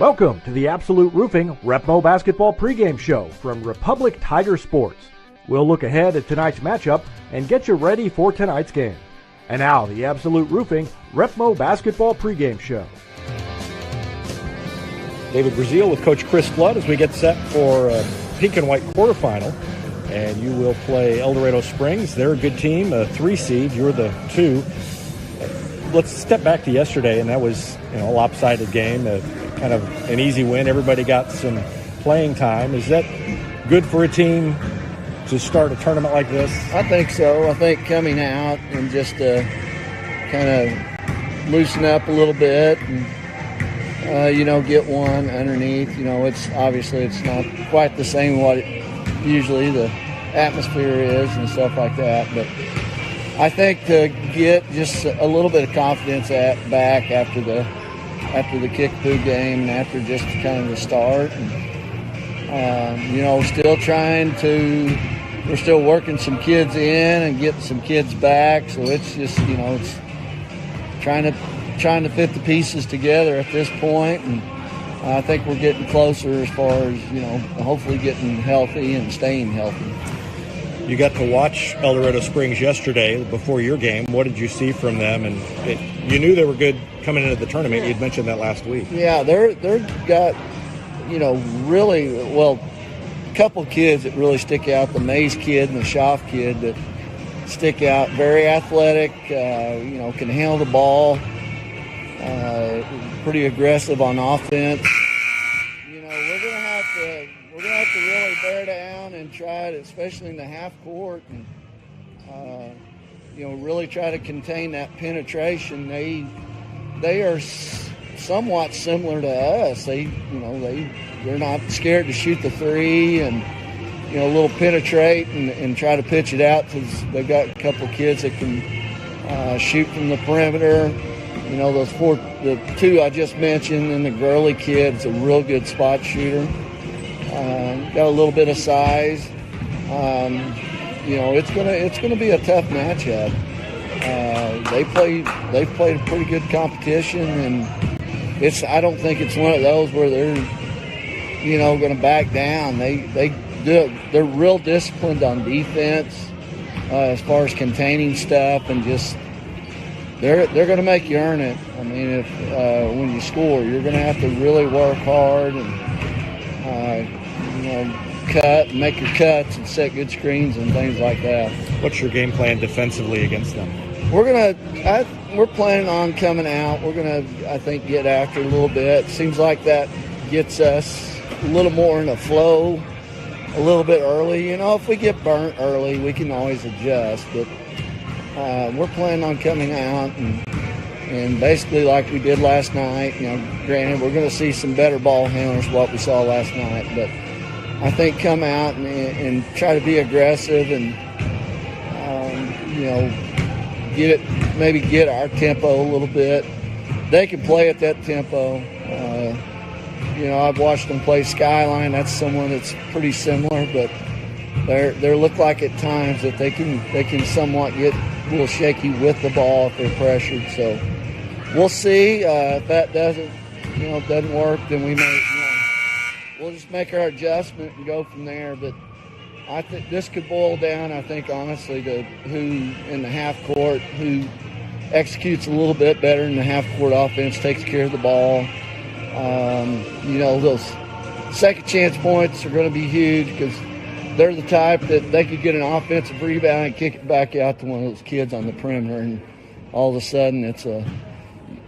Welcome to the Absolute Roofing Repmo Basketball pregame show from Republic Tiger Sports. We'll look ahead at tonight's matchup and get you ready for tonight's game. And now, the Absolute Roofing Repmo Basketball pregame show. David Brazil with Coach Chris Flood as we get set for a pink and white quarterfinal. And you will play Dorado Springs. They're a good team, a 3 seed. You're the 2. Let's step back to yesterday, and that was a lopsided game, kind of an easy win. Everybody got some playing time. Is that good for a team to start a tournament like this? I think so. I think coming out and just kind of loosen up a little bit and, get one underneath. It's obviously it's not quite the same what usually the atmosphere is and stuff like that. But I think to get just a little bit of confidence back after the Kickapoo game and after just kind of the start. And, still we're still working some kids in and getting some kids back. So it's just, it's trying to fit the pieces together at this point. And I think we're getting closer as far as, hopefully getting healthy and staying healthy. You got to watch Dorado Springs yesterday before your game. What did you see from them? And you knew they were good coming into the tournament. You'd mentioned that last week. Yeah, they're got, really, well, a couple kids that really stick out, the Mays kid and the Schaff kid that stick out. Very athletic, can handle the ball, pretty aggressive on offense. We're gonna have to really bear down and try to, especially in the half court, and really try to contain that penetration. They are somewhat similar to us. They're not scared to shoot the 3 and a little penetrate and try to pitch it out because they've got a couple of kids that can shoot from the perimeter. The 2 I just mentioned, and the Gurley kid's a real good spot shooter. Got a little bit of size. It's gonna be a tough matchup. They've played a pretty good competition, and I don't think it's one of those where they're going to back down. They're real disciplined on defense as far as containing stuff, and just they're going to make you earn it. I mean, if when you score, you're going to have to really work hard and make your cuts and set good screens and things like that. What's your game plan defensively against them? We're planning on coming out. We're gonna, I think, get after a little bit. Seems like that gets us a little more in a flow a little bit early. If we get burnt early, we can always adjust. But we're planning on coming out and basically like we did last night. Granted, we're going to see some better ball handlers than what we saw last night, but I think come out and try to be aggressive and get our tempo a little bit. They can play at that tempo. I've watched them play Skyline. That's someone that's pretty similar, but they look like at times that they can somewhat get a little shaky with the ball if they're pressured. So we'll see if that doesn't work. Then we'll just make our adjustment and go from there. But I think this could boil down, honestly, to who in the half court, who executes a little bit better in the half court offense, takes care of the ball. Those second chance points are going to be huge because they're the type that they could get an offensive rebound and kick it back out to one of those kids on the perimeter, and all of a sudden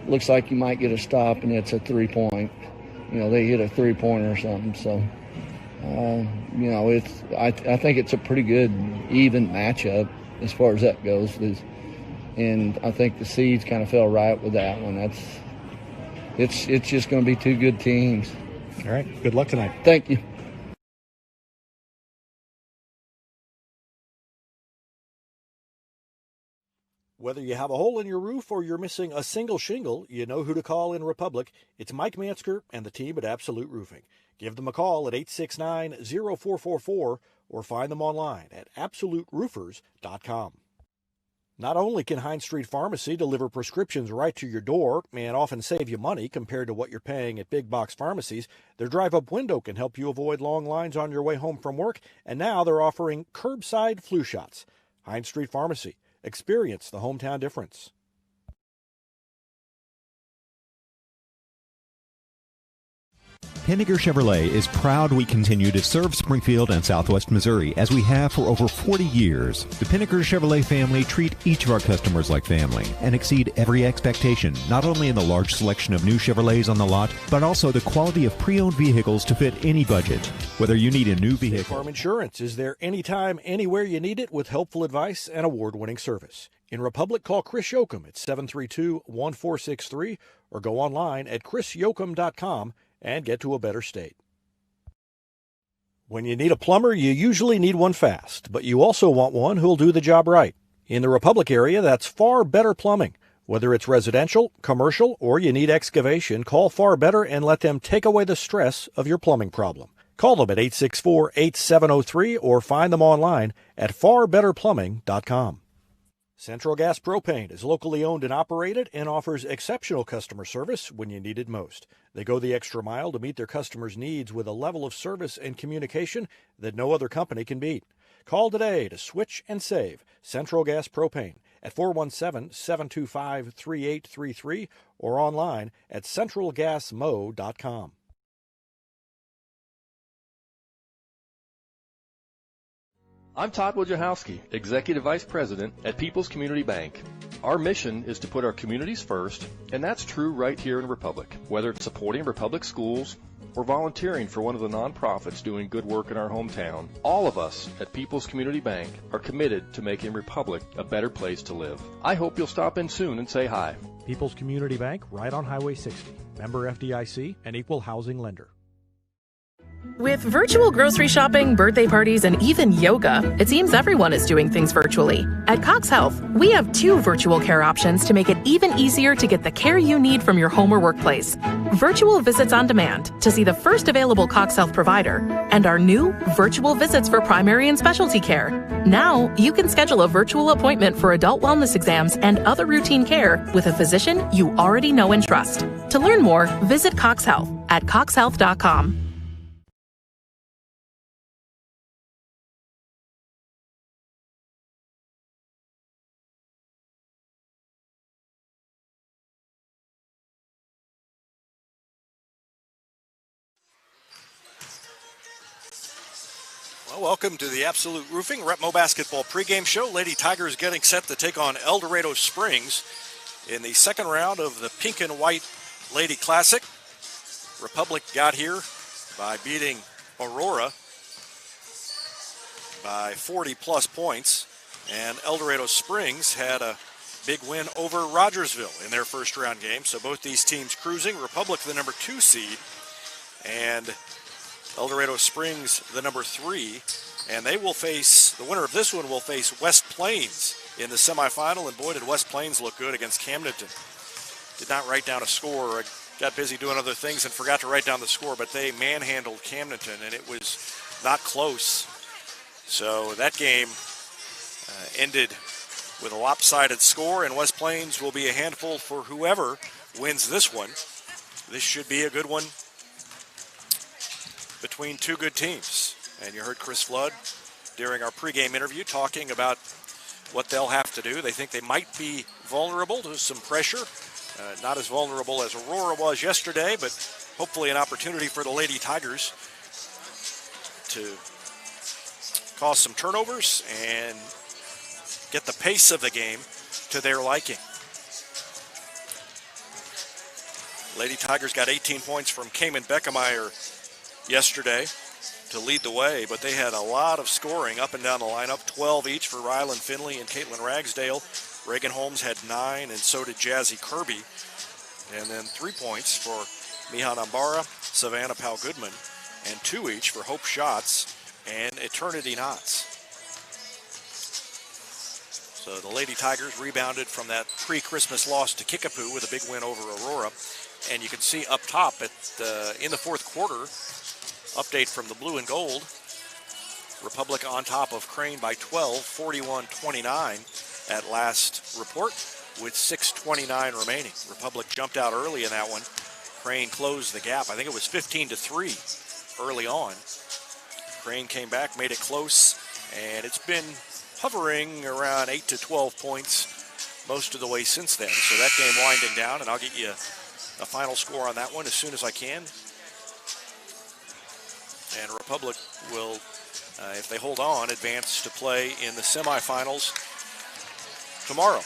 looks like you might get a stop and it's a 3-point. They hit a 3-pointer or something. So, I think it's a pretty good, even matchup as far as that goes. And I think the seeds kind of fell right with that one. It's just going to be 2 good teams. All right. Good luck tonight. Thank you. Whether you have a hole in your roof or you're missing a single shingle, you know who to call in Republic. It's Mike Mansker and the team at Absolute Roofing. Give them a call at 869-0444 or find them online at absoluteroofers.com. Not only can Hines Street Pharmacy deliver prescriptions right to your door and often save you money compared to what you're paying at big box pharmacies, their drive-up window can help you avoid long lines on your way home from work, and now they're offering curbside flu shots. Hines Street Pharmacy. Experience the hometown difference. Pinnaker Chevrolet is proud we continue to serve Springfield and Southwest Missouri as we have for over 40 years. The Pinnaker Chevrolet family treat each of our customers like family and exceed every expectation, not only in the large selection of new Chevrolets on the lot, but also the quality of pre-owned vehicles to fit any budget. Whether you need a new vehicle. State Farm Insurance is there anytime, anywhere you need it with helpful advice and award-winning service. In Republic, call Chris Yoakum at 732-1463 or go online at chrisyoakum.com and get to a better state. When you need a plumber, you usually need one fast, but you also want one who'll do the job right. In the Republic area, that's Far Better Plumbing. Whether it's residential, commercial, or you need excavation, call Far Better and let them take away the stress of your plumbing problem. Call them at 864-8703 or find them online at farbetterplumbing.com. Central Gas Propane is locally owned and operated and offers exceptional customer service when you need it most. They go the extra mile to meet their customers' needs with a level of service and communication that no other company can beat. Call today to switch and save Central Gas Propane at 417-725-3833 or online at centralgasmo.com. I'm Todd Wojciechowski, Executive Vice President at People's Community Bank. Our mission is to put our communities first, and that's true right here in Republic. Whether it's supporting Republic schools or volunteering for one of the nonprofits doing good work in our hometown, all of us at People's Community Bank are committed to making Republic a better place to live. I hope you'll stop in soon and say hi. People's Community Bank, right on Highway 60. Member FDIC, an equal housing lender. With virtual grocery shopping, birthday parties, and even yoga, it seems everyone is doing things virtually. At Cox Health, we have 2 virtual care options to make it even easier to get the care you need from your home or workplace. Virtual visits on demand to see the first available Cox Health provider, and our new virtual visits for primary and specialty care. Now, you can schedule a virtual appointment for adult wellness exams and other routine care with a physician you already know and trust. To learn more, visit Cox Health at coxhealth.com. Well, welcome to the Absolute Roofing Repmo Basketball pregame show. Lady Tigers getting set to take on El Dorado Springs in the second round of the Pink and White Lady Classic. Republic got here by beating Aurora by 40-plus points, and El Dorado Springs had a big win over Rogersville in their first-round game. So both these teams cruising. Republic, the number 2 seed, and El Dorado Springs, the number 3, and they will face, the winner of this one will face West Plains in the semifinal, and boy, did West Plains look good against Camdenton. Did not write down a score. I got busy doing other things and forgot to write down the score, but they manhandled Camdenton, and it was not close. So that game ended with a lopsided score, and West Plains will be a handful for whoever wins this one. This should be a good one between 2 good teams. And you heard Chris Flood during our pregame interview talking about what they'll have to do. They think they might be vulnerable to some pressure. Not as vulnerable as Aurora was yesterday, but hopefully an opportunity for the Lady Tigers to cause some turnovers and get the pace of the game to their liking. Lady Tigers got 18 points from Cayman Beckemeyer yesterday to lead the way, but they had a lot of scoring up and down the lineup, 12 each for Rylan Finley and Caitlin Ragsdale. Reagan Holmes had 9, and so did Jazzy Kirby. And then 3 points for Mihan Ambara, Savannah Powell-Goodman, and 2 each for Hope Schatz and Eternity Knotts. So the Lady Tigers rebounded from that pre-Christmas loss to Kickapoo with a big win over Aurora. And you can see up top in the fourth quarter, update from the blue and gold, Republic on top of Crane by 12, 41-29. at last report with 6:29 remaining. Republic jumped out early in that one. Crane closed the gap. I think it was 15-3 early on. Crane came back, made it close, and it's been hovering around 8 to 12 points most of the way since then. So that game winding down, and I'll get you a final score on that one as soon as I can. And Republic will, if they hold on, advance to play in the semifinals tomorrow.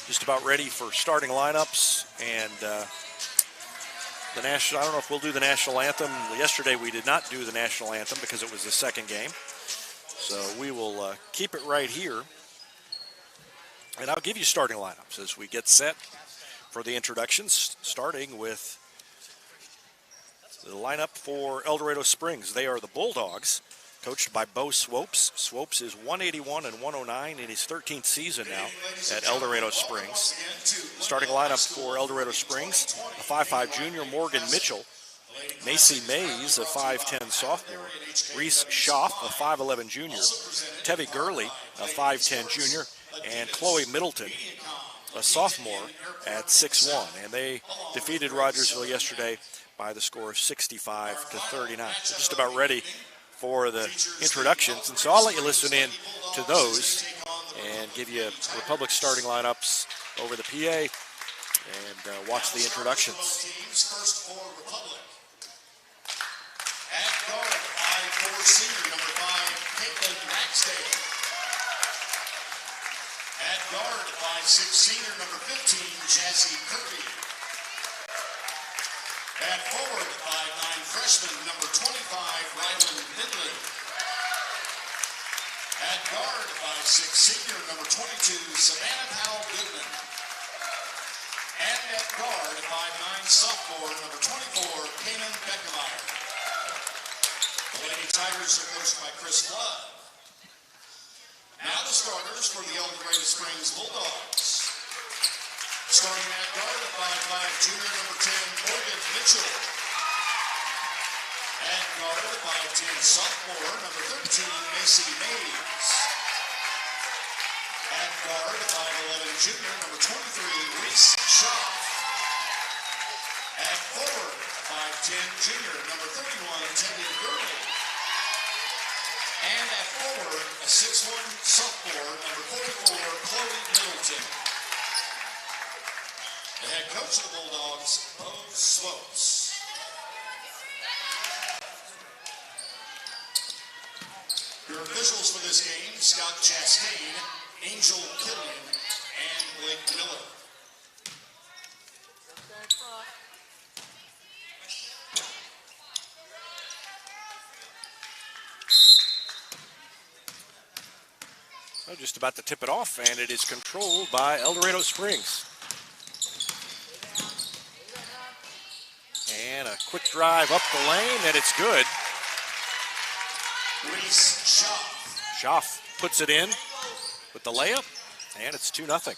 Just about ready for starting lineups and the national. I don't know if we'll do the national anthem. Yesterday we did not do the national anthem because it was the second game. So we will keep it right here. And I'll give you starting lineups as we get set for the introductions, starting with the lineup for El Dorado Springs. They are the Bulldogs, coached by Bo Swopes. Swopes is 181 and 109 in his 13th season now at El Dorado Springs. Starting lineup for El Dorado Springs, a 5'5 junior, Morgan Mitchell. Macy Mays, a 5'10 sophomore. Reese Schaff, a 5'11 junior. Tevi Gurley, a 5'10 junior. And Chloe Middleton, a sophomore at 6'1". And they defeated Rogersville yesterday by the score of 65-39. So just about ready for the introductions. And so I'll let you listen in to those and give you Republic starting lineups over the PA and watch the introductions. At guard, 5'4" senior, number 5, Caitlin Ragsdale. At guard, 5'6" senior, number 15, Jazzy Kirby. At forward, 5'9" freshman, number 25, Rylan Midland. At guard, 5'6" senior, number 22, Savannah Powell Goodman. And at guard, 5'9" sophomore, number 24, Kanan Beckemeyer. The Lady Tigers are coached by Chris Flood. Now the starters for the El Dorado Springs Bulldogs. Starting at guard, 5'5" junior, number 10, Morgan Mitchell. At guard, 5'10" sophomore, number 13, Macy Mays. At guard, 5'11" junior, number 23, Reese Schaff. At forward, 5'10" junior, number 31, Tevi Gurley. And at forward, a 6'1" sophomore, number 44, Chloe Middleton. The head coach of the Bulldogs, Bo Swopes. Your officials for this game, Scott Chastain, Angel Killian, and Blake Miller. Well, just about to tip it off, and it is controlled by El Dorado Springs. And a quick drive up the lane, and it's good. Reese Schaff. Schaff puts it in with the layup, and it's 2-0.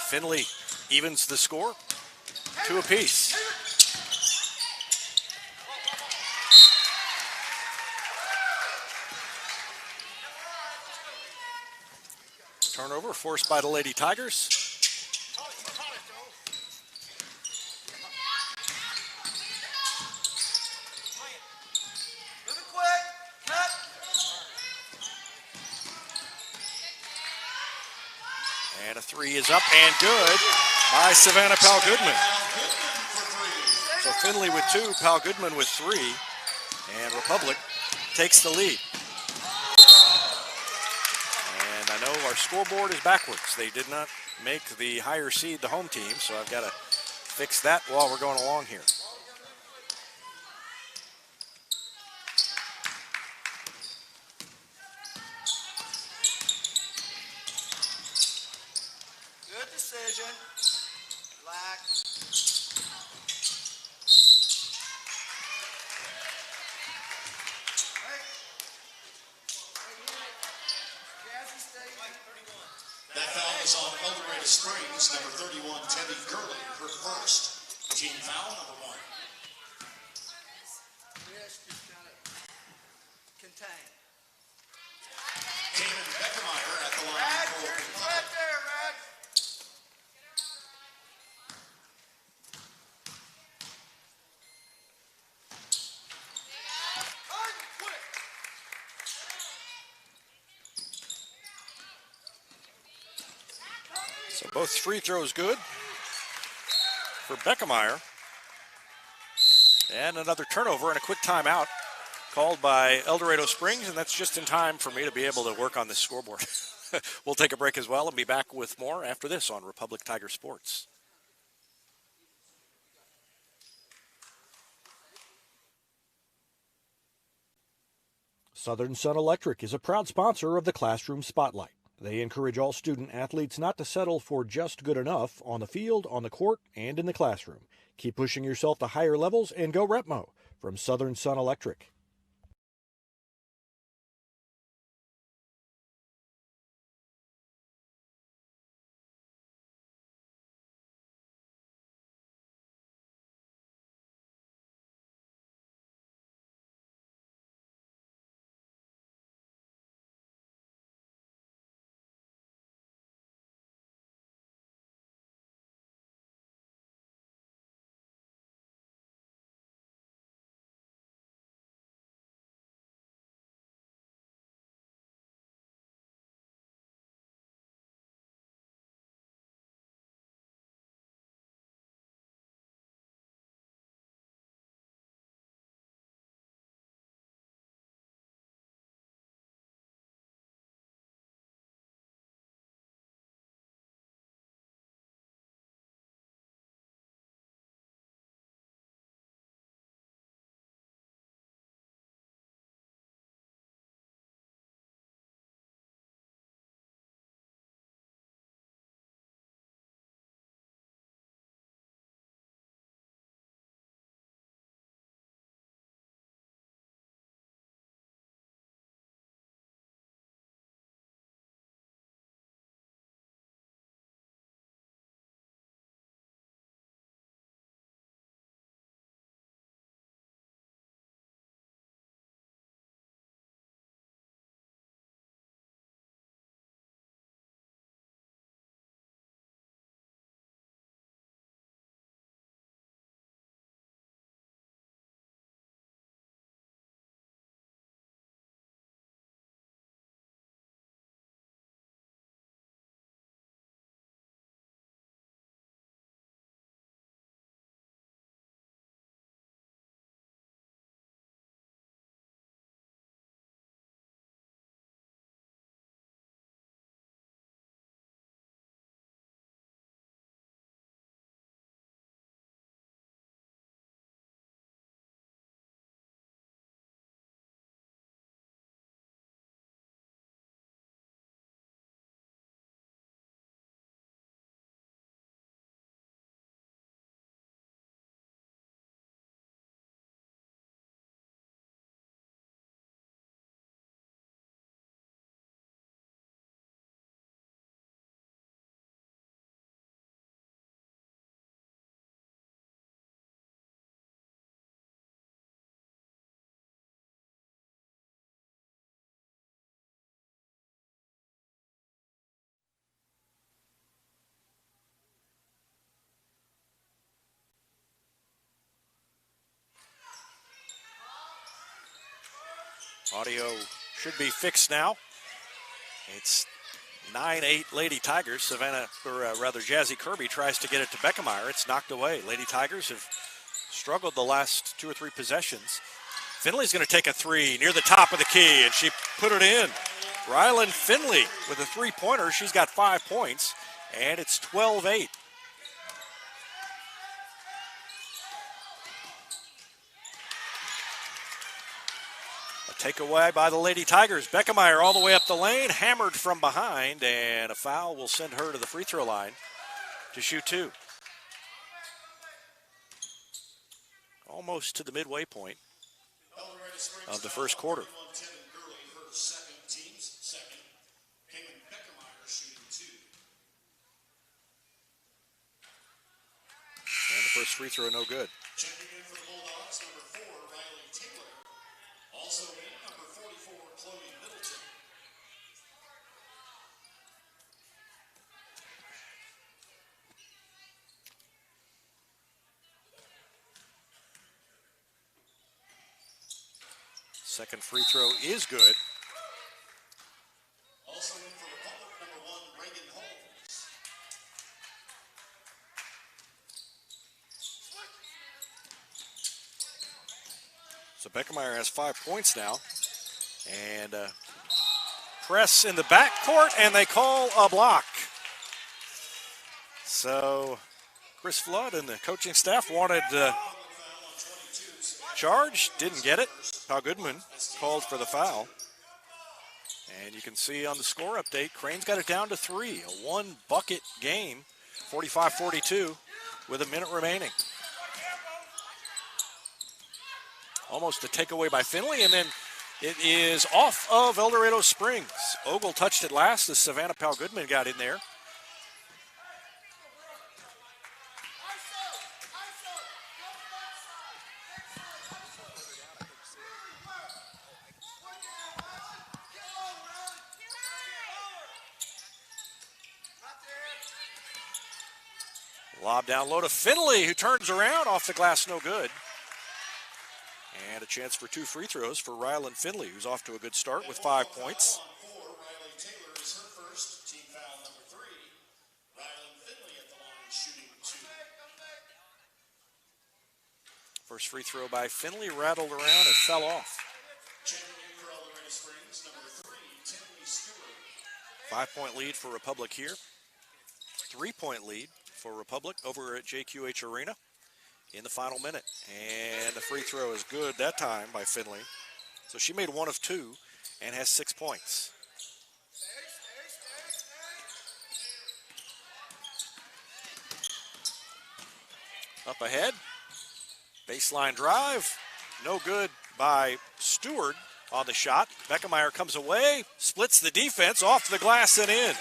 Finley evens the score, 2 apiece. Turnover forced by the Lady Tigers. And a 3 is up and good by Savannah Powell Goodman. So Finley with 2, Powell Goodman with 3, and Republic takes the lead. And I know our scoreboard is backwards. They did not make the higher seed the home team, so I've got to fix that while we're going along here. That foul is on Dorado Springs, number 31, Teddy Gurley, her first. Team foul, number 1. Wrist just kind of contained. Damon Beckemeyer at the line for Republic. Right there, Rad. So both free throws good for Beckemeyer. And another turnover and a quick timeout called by Dorado Springs, and that's just in time for me to be able to work on this scoreboard. We'll take a break as well and be back with more after this on Republic Tiger Sports. Southern Sun Electric is a proud sponsor of the Classroom Spotlight. They encourage all student athletes not to settle for just good enough on the field, on the court, and in the classroom. Keep pushing yourself to higher levels and go Repmo from Southern Sun Electric. Audio should be fixed now. It's 9-8 Lady Tigers. Jazzy Kirby tries to get it to Beckemeyer. It's knocked away. Lady Tigers have struggled the last 2 or 3 possessions. Finley's going to take a three near the top of the key, and she put it in. Rylan Finley with a three-pointer. She's got 5 points, and it's 12-8. Takeaway by the Lady Tigers. Beckemeyer all the way up the lane, hammered from behind, and a foul will send her to the free throw line to shoot 2. almost to the midway point of the first quarter. And the first free throw, no good. Checking in for the Bulldogs, number 4, Riley Taylor. Also in, number 44, Chloe Middleton. Second free throw is good. Also in for Republic, number 1, Reagan Holmes. So Beckemeyer has 5 points now. And press in the backcourt, and they call a block. So Chris Flood and the coaching staff wanted charge, didn't get it. Paul Goodman called for the foul. And you can see on the score update, Crane's got it down to 3. A 1-bucket game, 45-42, with a minute remaining. Almost a takeaway by Finley, and then it is off of El Dorado Springs. Ogle touched it last as Savannah Powell Goodman got in there. Lob down low to Finley, who turns around off the glass, no good. And a chance for 2 free throws for Rylan Finley, who's off to a good start with 5 points. Riley Taylor is her first, team foul number 3. Rylan Finley at the line shooting 2. First free throw by Finley rattled around and fell off. Checking in for Dorado Springs, number 3, Tiffany Stewart. 5-point lead for Republic here. 3-point lead for Republic over at JQH Arena in the final minute. And the free throw is good that time by Finley. So she made 1 of 2 and has 6 points. Up ahead, baseline drive, no good by Stewart on the shot. Beckemeyer comes away, splits the defense off the glass and in.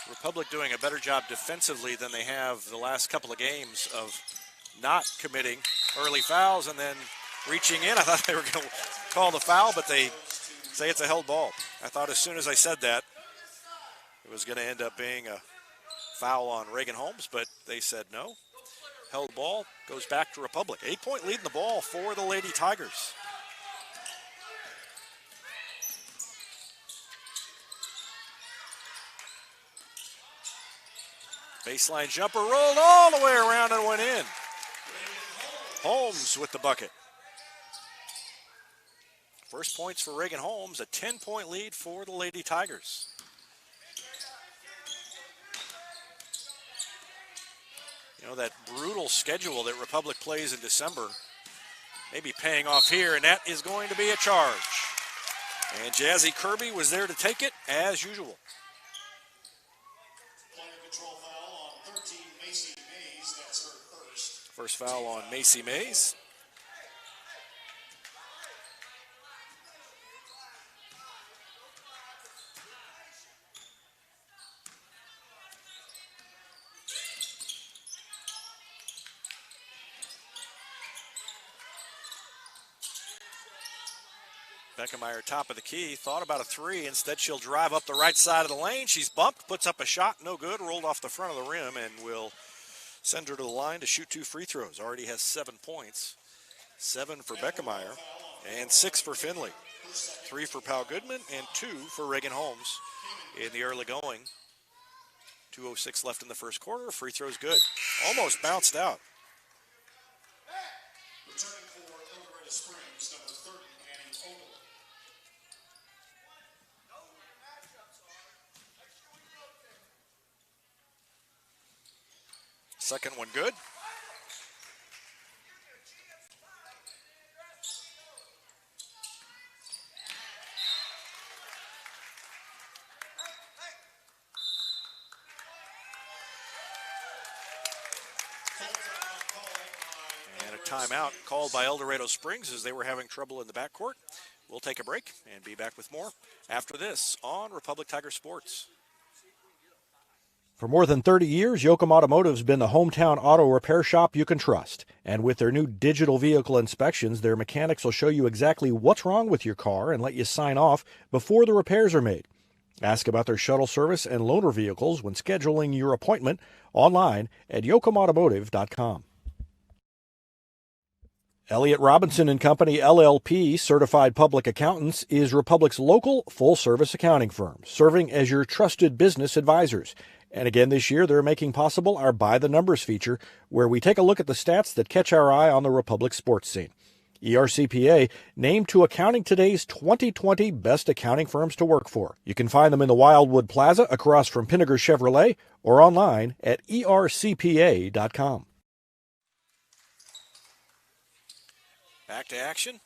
Republic doing a better job defensively than they have the last couple of games of not committing early fouls and then reaching in. I thought they were going to call the foul, but they say it's a held ball. I thought as soon as I said that, it was going to end up being a foul on Reagan Holmes, but they said no. Held ball goes back to Republic. 8-point lead in the ball for the Lady Tigers. Baseline jumper rolled all the way around and went in. Holmes with the bucket. First points for Reagan Holmes, a 10-point lead for the Lady Tigers. You know, that brutal schedule that Republic plays in December may be paying off here, and that is going to be a charge. And Jazzy Kirby was there to take it as usual. First foul on Macy Mays. Beckemeyer, top of the key, thought about a 3. Instead, she'll drive up the right side of the lane. She's bumped, puts up a shot, no good, rolled off the front of the rim, and will send her to the line to shoot 2 free throws. Already has 7 points. 7 for Beckemeyer and 6 for Finley. 3 for Powell Goodman and 2 for Reagan Holmes in the early going. 2:06 left in the first quarter. Free throw's good. Almost bounced out. Returning for Dorado Springs, number 30, Annie Ogle. Second one good. timeout called by El Dorado Springs as they were having trouble in the backcourt. We'll take a break and be back with more after this on Republic Tiger Sports. For more than 30 years, Yoakum Automotive's been the hometown auto repair shop you can trust. And with their new digital vehicle inspections, their mechanics will show you exactly what's wrong with your car and let you sign off before the repairs are made. Ask about their shuttle service and loaner vehicles when scheduling your appointment online at yoakumautomotive.com. Elliott Robinson and Company, LLP, Certified Public Accountants, is Republic's local full-service accounting firm, serving as your trusted business advisors. And again this year, they're making possible our By the Numbers feature, where we take a look at the stats that catch our eye on the Republic sports scene. ERCPA named to Accounting Today's 2020 Best Accounting Firms to Work For. You can find them in the Wildwood Plaza across from Pinnaker Chevrolet or online at ercpa.com. Back to action.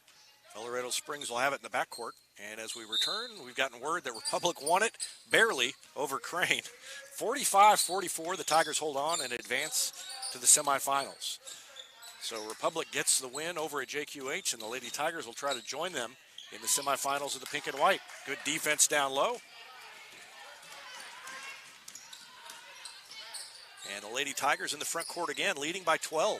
El Dorado Springs will have it in the backcourt. And as we return, we've gotten word that Republic won it barely over Crane. 45-44, the Tigers hold on and advance to the semifinals. So Republic gets the win over at JQH, and the Lady Tigers will try to join them in the semifinals of the pink and white. Good defense down low. And the Lady Tigers in the front court again, leading by 12.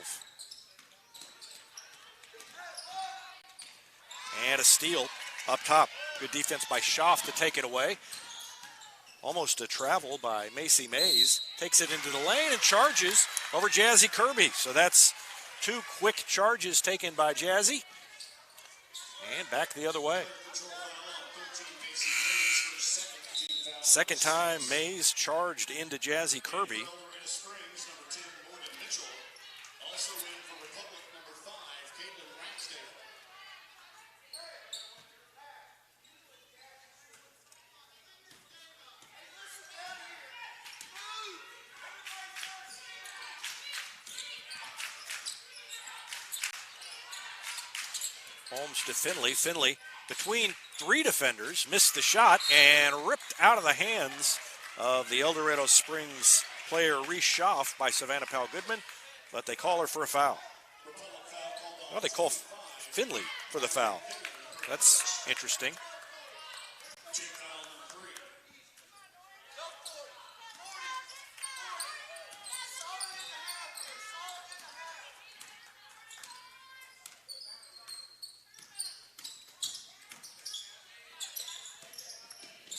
And a steal up top. Good defense by Schaff to take it away. Almost a travel by Macy Mays. Takes it into the lane and charges over Jazzy Kirby. So that's two quick charges taken by Jazzy. And back the other way. Second time Mays charged into Jazzy Kirby. Holmes to Finley. Finley between three defenders, missed the shot and ripped out of the hands of the El Dorado Springs player Reese Schaff by Savannah Powell-Goodman, but they call her for a foul. Well, they call Finley for the foul. That's interesting.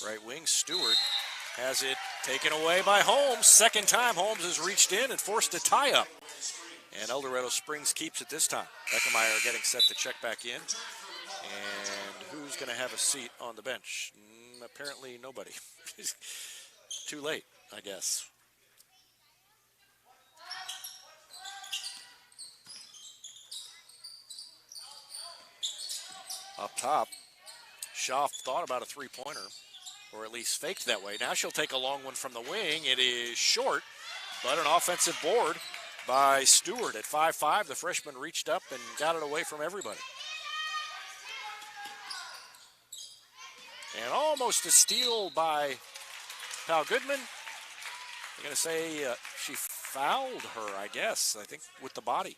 Right wing, Stewart has it taken away by Holmes. Second time Holmes has reached in and forced a tie-up. And El Dorado Springs keeps it this time. Beckemeyer getting set to check back in. And who's going to have a seat on the bench? Apparently nobody. Too late, I guess. Up top, Schaff thought about a three-pointer, or at least faked that way. Now she'll take a long one from the wing. It is short, but an offensive board by Stewart at 5'5". The freshman reached up and got it away from everybody. And almost a steal by Powell-Goodman. They're going to say she fouled her, I guess, I think, with the body.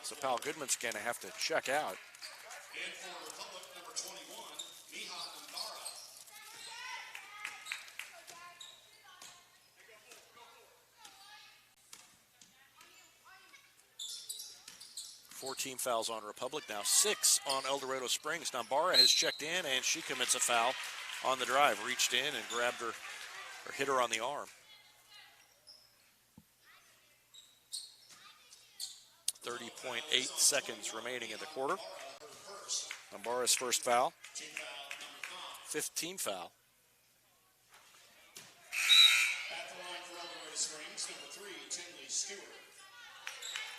So Powell-Goodman's going to have to check out. And for Republic, number 21, Miha Umbara. 14 fouls on Republic, now 6 on El Dorado Springs. Nambara has checked in, and she commits a foul on the drive. Reached in and grabbed her, or hit her on the arm. 30.8 seconds remaining in the quarter. Nambara's first foul. 15 foul. At the line for El Dorado Springs, number 3, Tinley Stewart.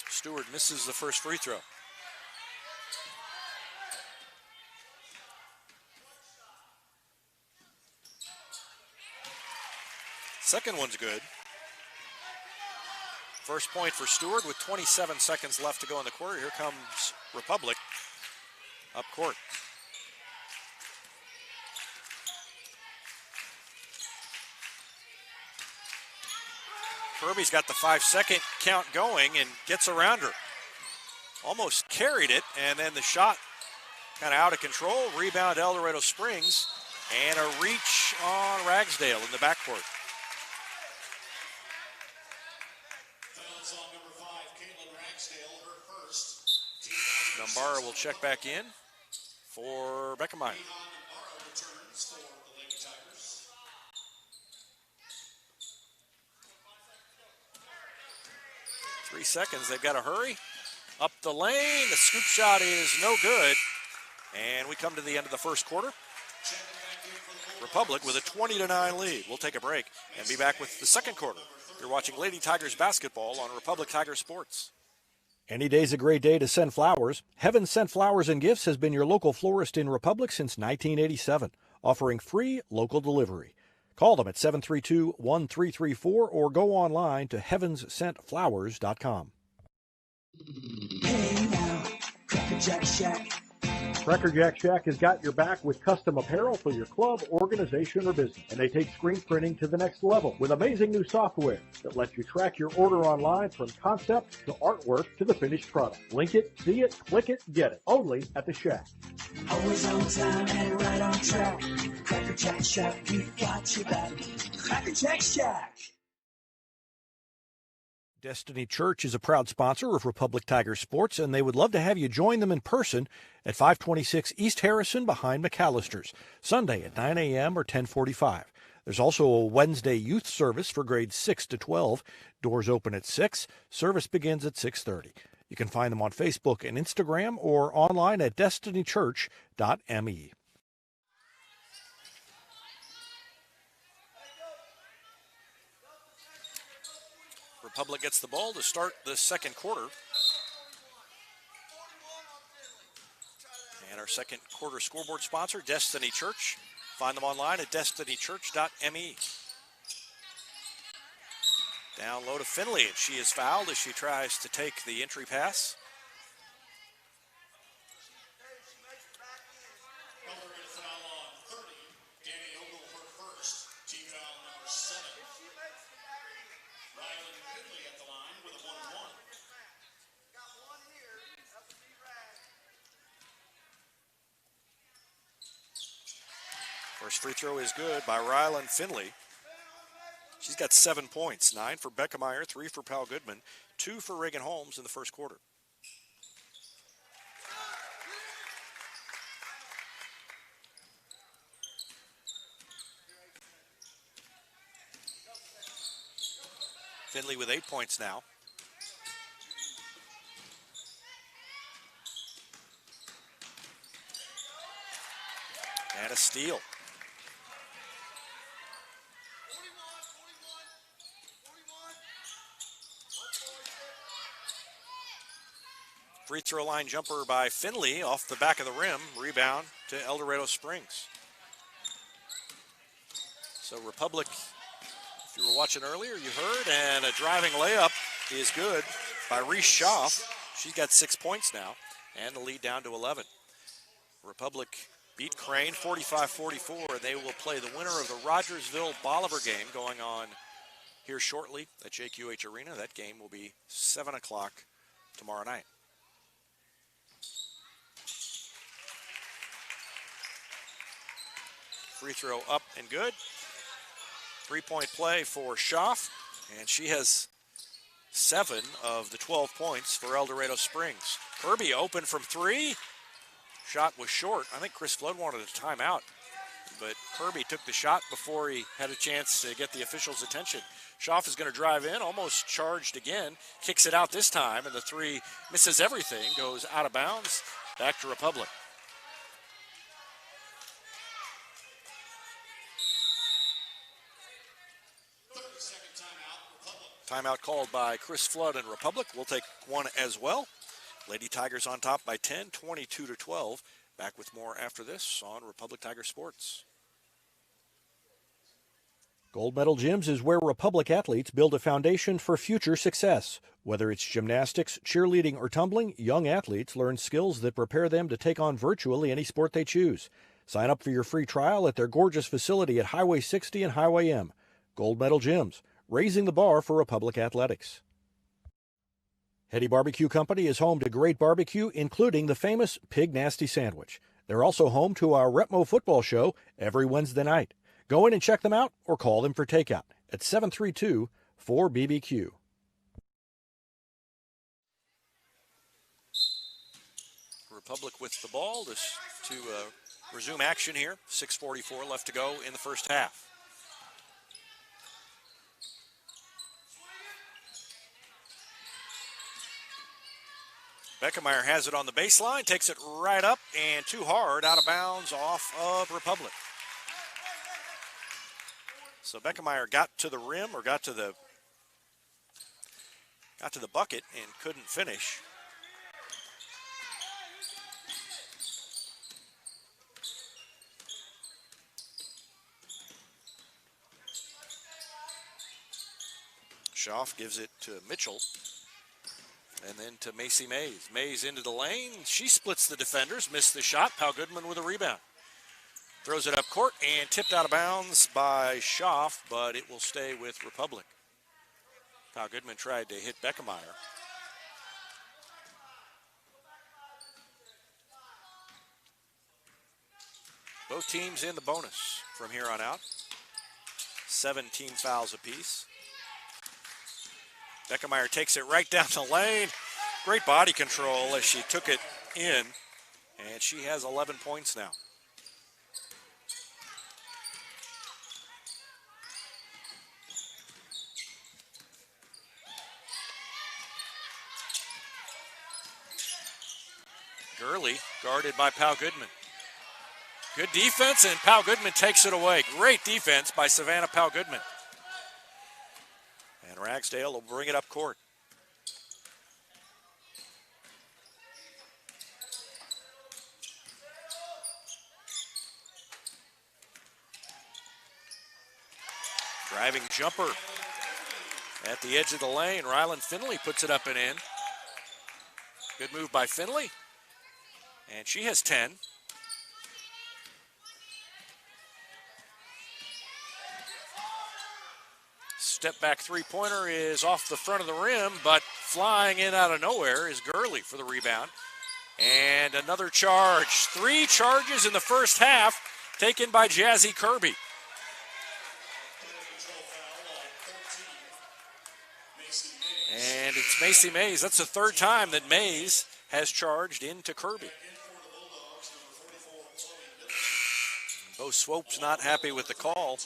Stewart misses the first free throw. Second one's good. First point for Stewart with 27 seconds left to go in the quarter. Here comes Republic up court. Kirby's got the 5-second count going and gets around her. Almost carried it, and then the shot kind of out of control. Rebound El Dorado Springs, and a reach on Ragsdale in the backcourt. Numbara will check back in for Beckemeyer. 3 seconds, they've got to hurry. Up the lane, the scoop shot is no good. And we come to the end of the first quarter. Republic with a 20-9 lead. We'll take a break and be back with the second quarter. You're watching Lady Tigers basketball on Republic Tiger Sports. Any day's a great day to send flowers. Heaven Sent Flowers and Gifts has been your local florist in Republic since 1987, offering free local delivery. Call them at 732-1334 or go online to heavenssentflowers.com. Hey now, Cracker Jack Shack. Cracker Jack Shack has got your back with custom apparel for your club, organization, or business. And they take screen printing to the next level with amazing new software that lets you track your order online from concept to artwork to the finished product. Link it, see it, click it, get it. Only at the Shack. Always on time and right on track. Cracker Jack Shack, we got your back. Cracker Jack Shack. Destiny Church is a proud sponsor of Republic Tiger Sports, and they would love to have you join them in person at 526 East Harrison behind McAllister's, Sunday at 9 a.m. or 10:45. There's also a Wednesday youth service for grades 6 to 12. Doors open at 6. Service begins at 6:30. You can find them on Facebook and Instagram or online at destinychurch.me. Republic gets the ball to start the second quarter. And our second quarter scoreboard sponsor, Destiny Church. Find them online at destinychurch.me. Down low to Finley, and she is fouled as she tries to take the entry pass. First free throw is good by Rylan Finley. She's got 7 points, 9 for Beckemeyer, 3 for Powell Goodman, 2 for Reagan Holmes in the first quarter. Finley with 8 points now. And a steal. Free throw line jumper by Finley off the back of the rim. Rebound to El Dorado Springs. So Republic, if you were watching earlier, you heard, and a driving layup is good by Reese Schaaf. She's got 6 points now, and the lead down to 11. Republic beat Crane 45-44, and they will play the winner of the Rogersville-Bolivar game going on here shortly at JQH Arena. That game will be 7 o'clock tomorrow night. Free throw up and good. 3-point play for Schaaf, and she has 7 of the 12 points for El Dorado Springs. Kirby open from 3. Shot was short. I think Chris Flood wanted a timeout, but Kirby took the shot before he had a chance to get the officials' attention. Schaaf is going to drive in, almost charged again, kicks it out this time, and the 3 misses everything, goes out of bounds, back to Republic. Timeout called by Chris Flood and Republic. We'll take one as well. Lady Tigers on top by 10, 22-12. Back with more after this on Republic Tiger Sports. Gold Medal Gyms is where Republic athletes build a foundation for future success. Whether it's gymnastics, cheerleading, or tumbling, young athletes learn skills that prepare them to take on virtually any sport they choose. Sign up for your free trial at their gorgeous facility at Highway 60 and Highway M. Gold Medal Gyms, raising the bar for Republic athletics. Hetty Barbecue Company is home to great barbecue, including the famous Pig Nasty Sandwich. They're also home to our Repmo football show every Wednesday night. Go in and check them out or call them for takeout at 732-4BBQ. Republic with the ball to resume action here. 6:44 left to go in the first half. Beckemeyer has it on the baseline, takes it right up and too hard, out of bounds off of Republic. So Beckemeyer got to the rim or got to the bucket and couldn't finish. Schaff gives it to Mitchell. And then to Macy Mays. Mays into the lane. She splits the defenders. Missed the shot. Pal Goodman with a rebound. Throws it up court and tipped out of bounds by Schaff, but it will stay with Republic. Pal Goodman tried to hit Beckemeyer. Both teams in the bonus from here on out. 17 fouls apiece. Beckemeyer takes it right down the lane. Great body control as she took it in, and she has 11 points now. Gurley guarded by Pal Goodman. Good defense, and Pal Goodman takes it away. Great defense by Savannah Pal Goodman. And Ragsdale will bring it up court. Driving jumper at the edge of the lane. Rylan Finley puts it up and in. Good move by Finley. And she has 10. Step back three-pointer is off the front of the rim, but flying in out of nowhere is Gurley for the rebound. And another charge. 3 charges in the first half taken by Jazzy Kirby. And it's Macy Mays. That's the third time that Mays has charged into Kirby. Bo Swope's not happy with the call.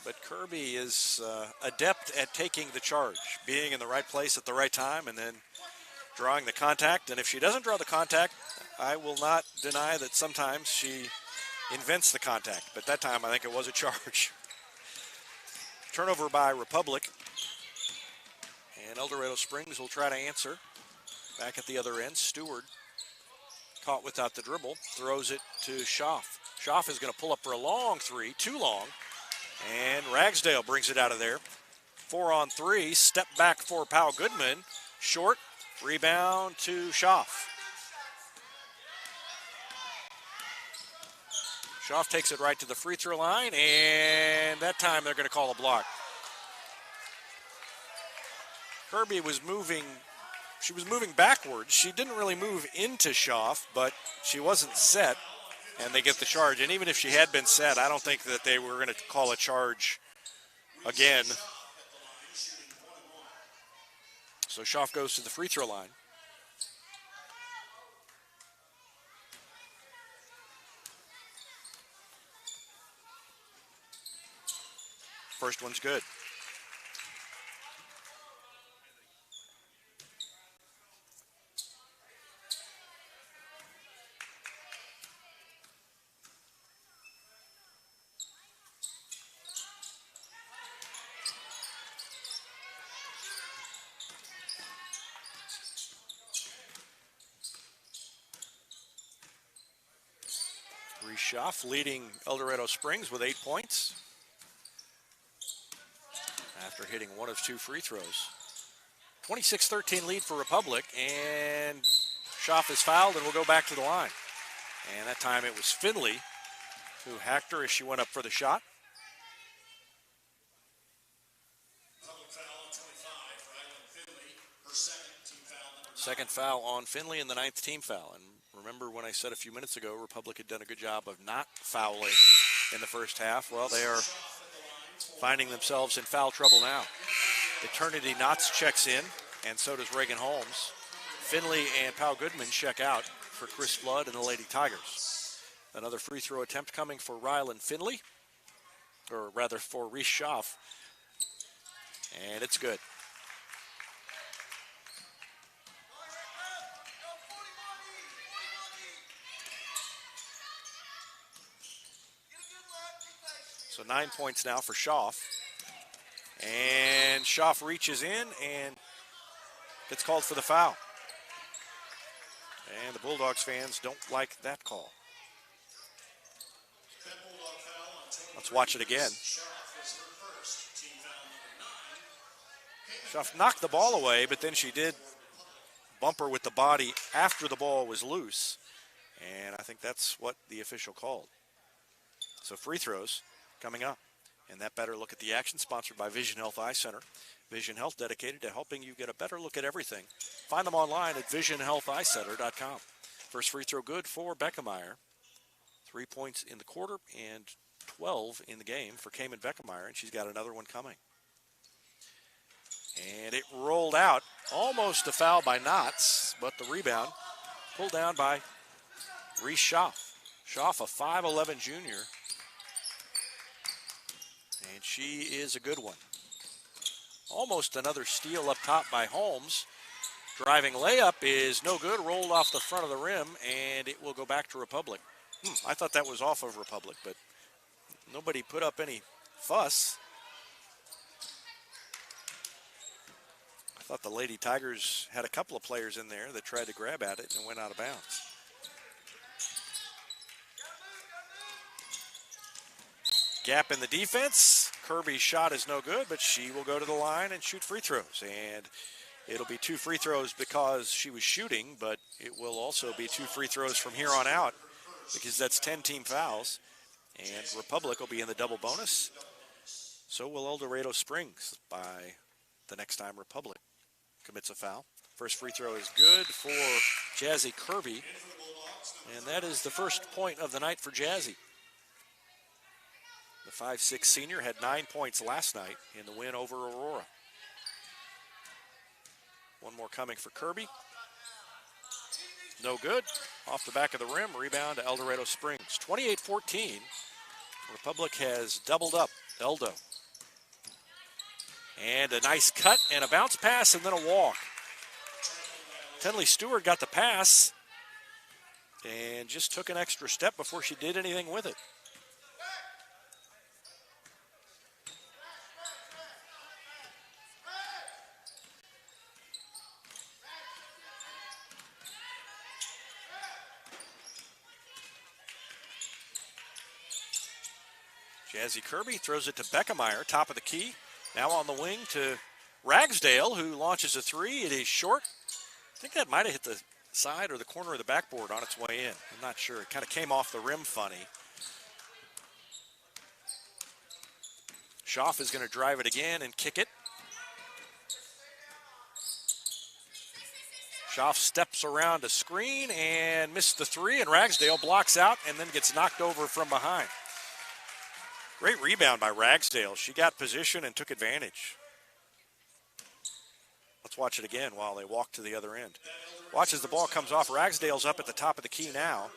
But Kirby is adept at taking the charge, being in the right place at the right time and then drawing the contact. And if she doesn't draw the contact, I will not deny that sometimes she invents the contact. But that time I think it was a charge. Turnover by Republic. And El Dorado Springs will try to answer. Back at the other end, Stewart caught without the dribble, throws it to Schaff. Schaff is going to pull up for a long three, too long. And Ragsdale brings it out of there. 4-on-3, step back for Pal Goodman. Short, rebound to Schaff. Schaff takes it right to the free throw line, and that time they're going to call a block. Kirby was moving, she was moving backwards. She didn't really move into Schaff, but she wasn't set. And they get the charge. And even if she had been set, I don't think that they were going to call a charge again. So Schaff goes to the free throw line. First one's good. Schaff leading El Dorado Springs with 8 points after hitting one of 2 free throws. 26-13 lead for Republic, and Schaff is fouled and will go back to the line. And that time it was Finley who hacked her as she went up for the shot. Second foul on Finley and the 9th team foul. And remember when I said a few minutes ago Republic had done a good job of not fouling in the first half? Well, they are finding themselves in foul trouble now. Eternity Knotts checks in, and so does Reagan Holmes. Finley and Pau Goodman check out for Chris Flood and the Lady Tigers. Another free throw attempt coming for Rylan Finley, or rather for Reese Schaff, and it's good. So 9 points now for Schaff. And Schaff reaches in and gets called for the foul. And the Bulldogs fans don't like that call. Let's watch it again. Schaff knocked the ball away, but then she did bump her with the body after the ball was loose. And I think that's what the official called. So free throws coming up. And that better look at the action, sponsored by Vision Health Eye Center. Vision Health, dedicated to helping you get a better look at everything. Find them online at visionhealtheyecenter.com. First free throw good for Beckemeyer. 3 points in the quarter and 12 in the game for Cayman Beckemeyer, and she's got another one coming. And it rolled out, almost a foul by Knotts, but the rebound pulled down by Reese Schaff. Schaff, a 5'11 junior. And she is a good one. Almost another steal up top by Holmes. Driving layup is no good. Rolled off the front of the rim, and it will go back to Republic. I thought that was off of Republic, but nobody put up any fuss. I thought the Lady Tigers had a couple of players in there that tried to grab at it and went out of bounds. Gap in the defense. Kirby's shot is no good, but she will go to the line and shoot free throws. And it'll be 2 free throws because she was shooting, but it will also be 2 free throws from here on out because that's 10 team fouls. And Republic will be in the double bonus. So will El Dorado Springs by the next time Republic commits a foul. First free throw is good for Jazzy Kirby. And that is the first point of the night for Jazzy. The 5'6" senior had 9 points last night in the win over Aurora. One more coming for Kirby. No good. Off the back of the rim, rebound to El Dorado Springs. 28-14. Republic has doubled up Eldo. And a nice cut and a bounce pass and then a walk. Tenley Stewart got the pass and just took an extra step before she did anything with it. Jazzy Kirby throws it to Beckemeyer, top of the key. Now on the wing to Ragsdale, who launches a 3. It is short. I think that might have hit the side or the corner of the backboard on its way in. I'm not sure. It kind of came off the rim funny. Schaff is going to drive it again and kick it. Schaff steps around a screen and missed the 3, and Ragsdale blocks out and then gets knocked over from behind. Great rebound by Ragsdale. She got position and took advantage. Let's watch it again while they walk to the other end. Watch as the ball comes off. Ragsdale's up at the top of the key now.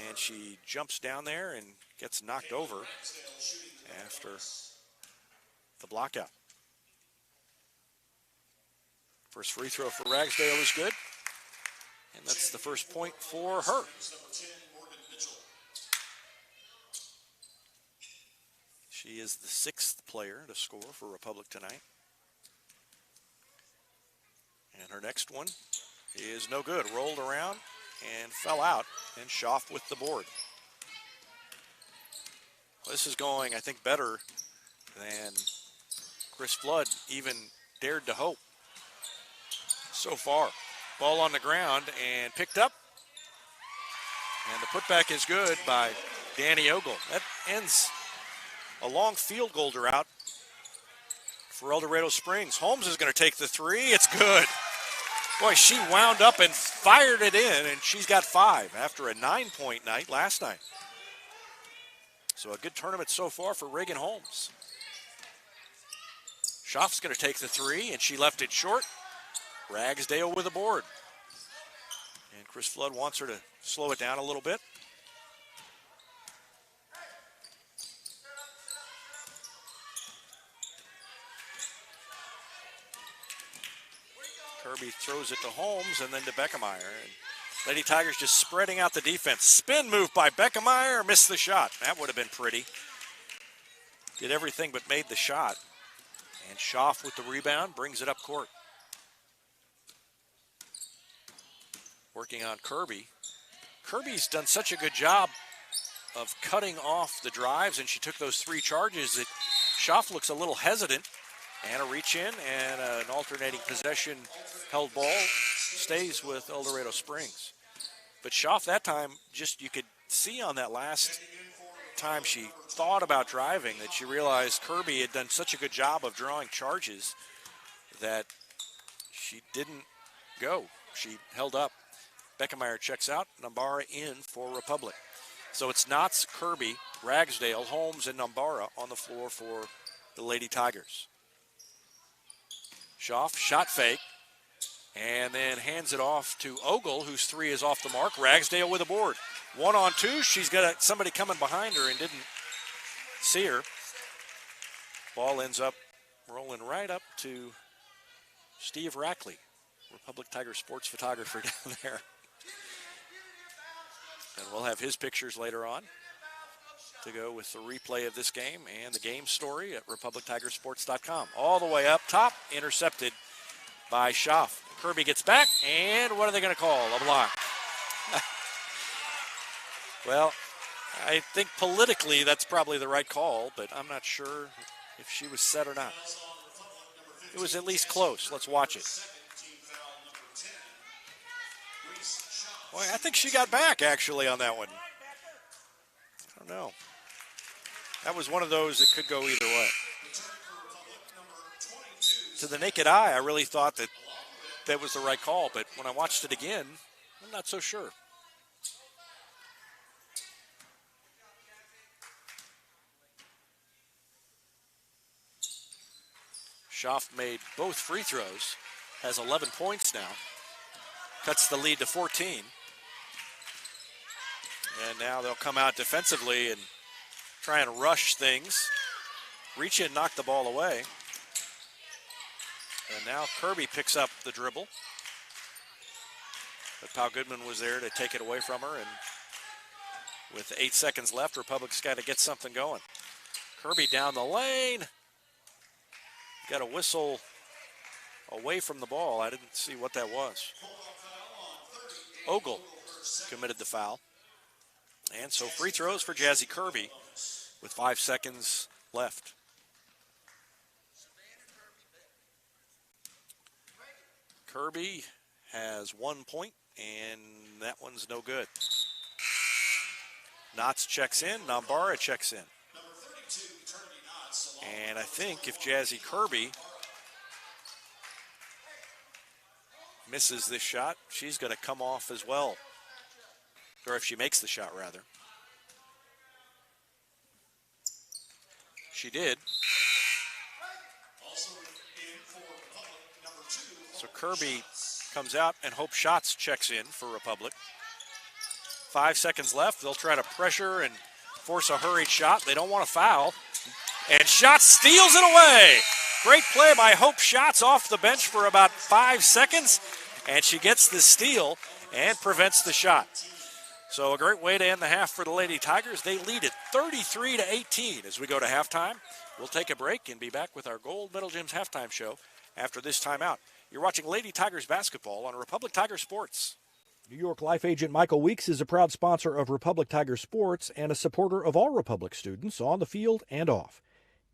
And she jumps down there and gets knocked over after the blockout. First free throw for Ragsdale is good. And that's the first point for her. She is the 6th player to score for Republic tonight. And her next one is no good. Rolled around and fell out, and Schaff with the board. This is going, I think, better than Chris Flood even dared to hope so far. Ball on the ground and picked up. And the putback is good by Danny Ogle. That ends a long field goal drought for El Dorado Springs. Holmes is going to take the 3. It's good. Boy, she wound up and fired it in, and she's got 5 after a 9-point night last night. So a good tournament so far for Reagan Holmes. Schaff's going to take the 3, and she left it short. Ragsdale with a board. And Chris Flood wants her to slow it down a little bit. Kirby throws it to Holmes and then to Beckemeyer. And Lady Tigers just spreading out the defense. Spin move by Beckemeyer, missed the shot. That would have been pretty. Did everything but made the shot. And Schaff with the rebound, brings it up court. Working on Kirby. Kirby's done such a good job of cutting off the drives, and she took those 3 charges that Schaff looks a little hesitant. And a reach in and an alternating possession held ball stays with El Dorado Springs. But Schaff that time, just you could see on that last time she thought about driving that she realized Kirby had done such a good job of drawing charges that she didn't go. She held up. Beckemeyer checks out. Nambara in for Republic. So it's Knotts, Kirby, Ragsdale, Holmes, and Nambara on the floor for the Lady Tigers. Schaff, shot fake, and then hands it off to Ogle, whose 3 is off the mark. Ragsdale with a board. 1-on-2. She's got somebody coming behind her and didn't see her. Ball ends up rolling right up to Steve Rackley, Republic Tiger sports photographer down there. And we'll have his pictures later on to go with the replay of this game and the game story at RepublicTigersports.com. All the way up top, intercepted by Schaff. Kirby gets back, and what are they going to call? A block. Well, I think politically that's probably the right call, but I'm not sure if she was set or not. It was at least close. Let's watch it. Boy, I think she got back, actually, on that one. I don't know. That was one of those that could go either way. To the naked eye, I really thought that that was the right call, but when I watched it again, I'm not so sure. Schaff made both free throws, has 11 points now, cuts the lead to 14. And now they'll come out defensively and try and rush things. Reach in, knock the ball away. And now Kirby picks up the dribble. But Pau Goodman was there to take it away from her. And with 8 seconds left, Republic's got to get something going. Kirby down the lane. Got a whistle away from the ball. I didn't see what that was. Ogle committed the foul. And so free throws for Jazzy Kirby with 5 seconds left. Kirby has 1 point, and that one's no good. Knotts checks in. Nambara checks in. And I think if Jazzy Kirby misses this shot, she's going to come off as well. Or if she makes the shot, rather. She did. So Kirby comes out, and Hope Schatz checks in for Republic. 5 seconds left. They'll try to pressure and force a hurried shot. They don't want to foul. And Schatz steals it away. Great play by Hope Schatz off the bench for about 5 seconds. And she gets the steal and prevents the shot. So a great way to end the half for the Lady Tigers. They lead it 33-18 as we go to halftime. We'll take a break and be back with our Gold Medal Gyms halftime show after this timeout. You're watching Lady Tigers basketball on Republic Tiger Sports. New York Life agent Michael Weeks is a proud sponsor of Republic Tiger Sports and a supporter of all Republic students on the field and off.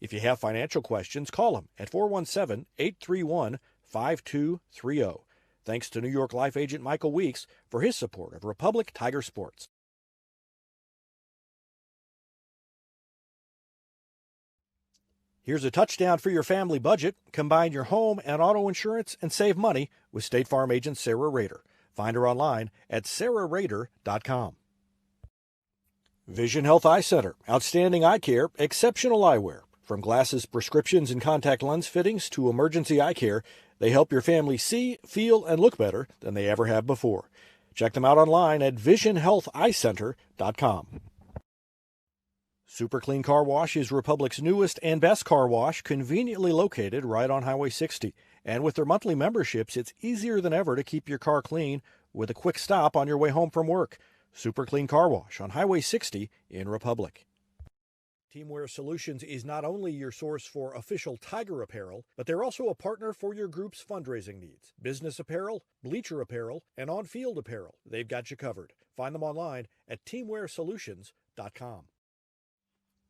If you have financial questions, call him at 417-831-5230. Thanks to New York Life agent Michael Weeks for his support of Republic Tiger Sports. Here's a touchdown for your family budget. Combine your home and auto insurance and save money with State Farm agent Sarah Rader. Find her online at sarahrader.com. Vision Health Eye Center. Outstanding eye care, exceptional eyewear. From glasses, prescriptions, and contact lens fittings to emergency eye care, they help your family see, feel, and look better than they ever have before. Check them out online at visionhealtheyecenter.com. Super Clean Car Wash is Republic's newest and best car wash, conveniently located right on Highway 60. And with their monthly memberships, it's easier than ever to keep your car clean with a quick stop on your way home from work. Super Clean Car Wash on Highway 60 in Republic. Teamwear Solutions is not only your source for official Tiger apparel, but they're also a partner for your group's fundraising needs. Business apparel, bleacher apparel, and on-field apparel. They've got you covered. Find them online at teamwearsolutions.com.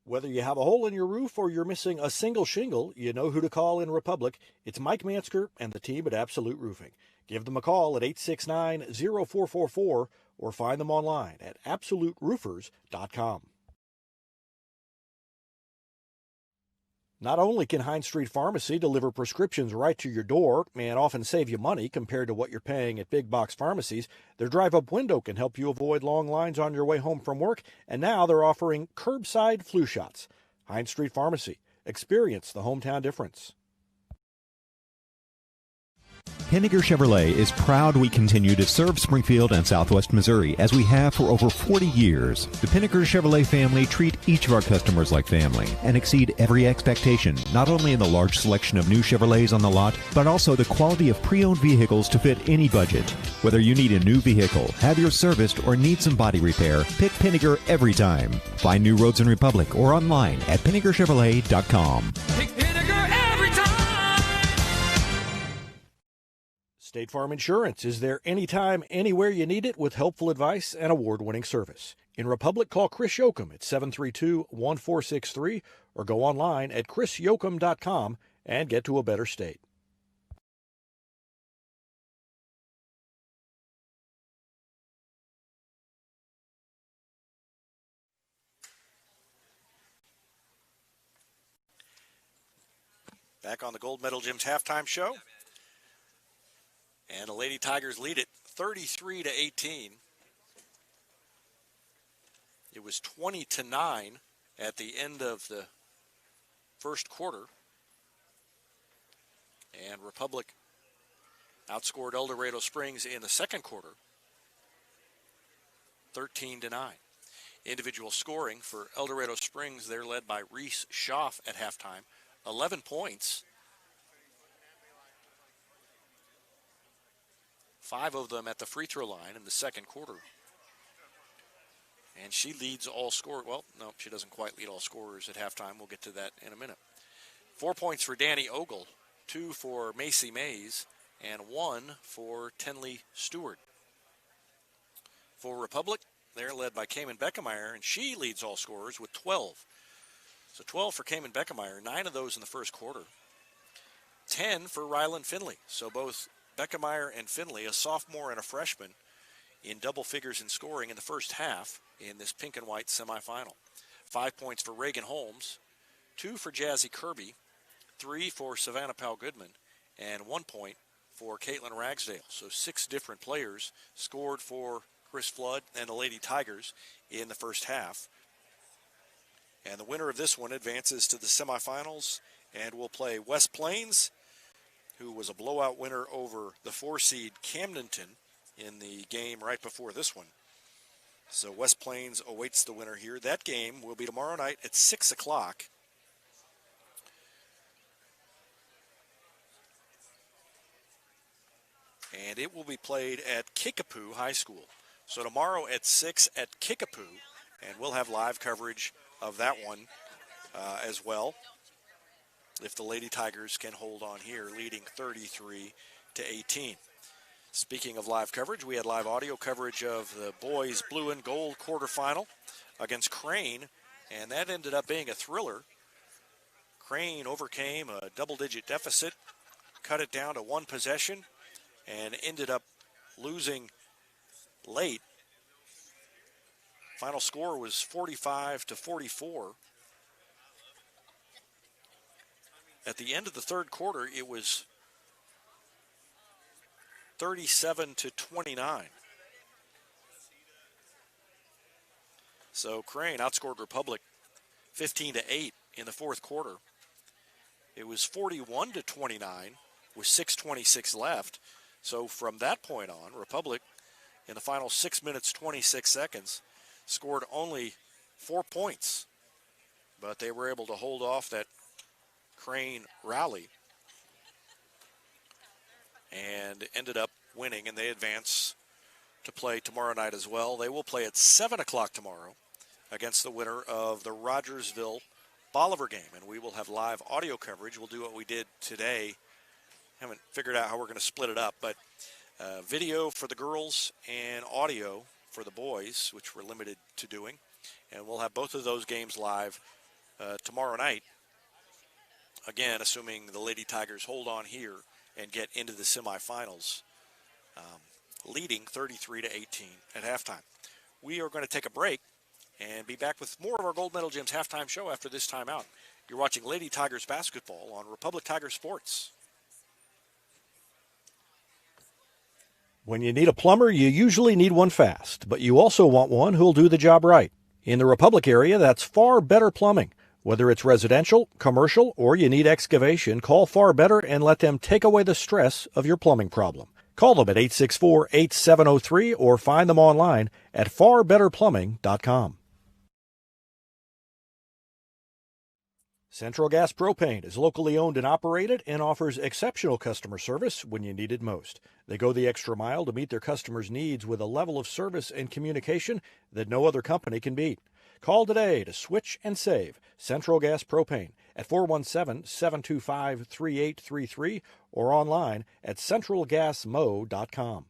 Whether you have a hole in your roof or you're missing a single shingle, you know who to call in Republic. It's Mike Mansker and the team at Absolute Roofing. Give them a call at 869-0444 or find them online at absoluteroofers.com. Not only can Hines Street Pharmacy deliver prescriptions right to your door and often save you money compared to what you're paying at big box pharmacies, their drive-up window can help you avoid long lines on your way home from work, and now they're offering curbside flu shots. Hines Street Pharmacy. Experience the hometown difference. Henniger Chevrolet is proud we continue to serve Springfield and Southwest Missouri as we have for over 40 years. The Pinnaker Chevrolet family treat each of our customers like family and exceed every expectation, not only in the large selection of new Chevrolets on the lot, but also the quality of pre-owned vehicles to fit any budget. Whether you need a new vehicle, have yours serviced, or need some body repair, pick Pinnaker every time. Find new roads in Republic or online at PinnakerChevrolet.com. Pick Pinnaker every time. State Farm Insurance is there anytime, anywhere you need it with helpful advice and award-winning service. In Republic, call Chris Yoakum at 732-1463 or go online at chrisyoakum.com and get to a better state. Back on the Gold Medal Gym's halftime show. And the Lady Tigers lead it 33-18. It was 20-9 at the end of the first quarter. And Republic outscored El Dorado Springs in the second quarter 13-9. Individual scoring for El Dorado Springs, they're led by Reese Schaff at halftime, 11 points. 5 of them at the free throw line in the second quarter. And she leads all scorers. Well, no, she doesn't quite lead all scorers at halftime. We'll get to that in a minute. 4 points for Danny Ogle, 2 for Macy Mays, and 1 for Tenley Stewart. For Republic, they're led by Cayman Beckemeyer, and she leads all scorers with 12. So 12 for Cayman Beckemeyer, 9 of those in the first quarter. 10 for Rylan Finley. So both Beckemeyer and Finley, a sophomore and a freshman, in double figures in scoring in the first half in this pink and white semifinal. 5 points for Reagan Holmes, 2 for Jazzy Kirby, 3 for Savannah Powell Goodman, and 1 point for Caitlin Ragsdale. So 6 different players scored for Chris Flood and the Lady Tigers in the first half. And the winner of this one advances to the semifinals and will play West Plains, who was a blowout winner over the 4-seed Camdenton in the game right before this one. So West Plains awaits the winner here. That game will be tomorrow night at 6 o'clock. And it will be played at Kickapoo High School. So tomorrow at 6 at Kickapoo, and we'll have live coverage of that one as well, if the Lady Tigers can hold on here, leading 33-18. Speaking of live coverage, we had live audio coverage of the boys' blue and gold quarterfinal against Crane, and that ended up being a thriller. Crane overcame a double-digit deficit, cut it down to 1 possession, and ended up losing late. Final score was 45-44. at the end of the third quarter, it was 37-29. So Crane outscored Republic 15-8 in the fourth quarter. It was 41-29 with 6:26 left. So from that point on, Republic in the final 6 minutes, 26 seconds, scored only 4 points. But they were able to hold off that Crane rally and ended up winning, and they advance to play tomorrow night as well. They will play at 7 o'clock tomorrow against the winner of the Rogersville Bolivar game, and we will have live audio coverage. We'll do what we did today. Haven't figured out how we're going to split it up, but video for the girls and audio for the boys, which we're limited to doing. And we'll have both of those games live tomorrow night. Again, assuming the Lady Tigers hold on here and get into the semifinals, leading 33-18 at halftime. We are going to take a break and be back with more of our Gold Medal Gyms halftime show after this timeout. You're watching Lady Tigers basketball on Republic Tiger Sports. When you need a plumber, you usually need one fast, but you also want one who'll do the job right. In the Republic area, that's Far Better Plumbing. Whether it's residential, commercial, or you need excavation, call Far Better and let them take away the stress of your plumbing problem. Call them at 864-8703 or find them online at farbetterplumbing.com. Central Gas Propane is locally owned and operated and offers exceptional customer service when you need it most. They go the extra mile to meet their customers' needs with a level of service and communication that no other company can beat. Call today to switch and save Central Gas Propane at 417-725-3833 or online at centralgasmo.com.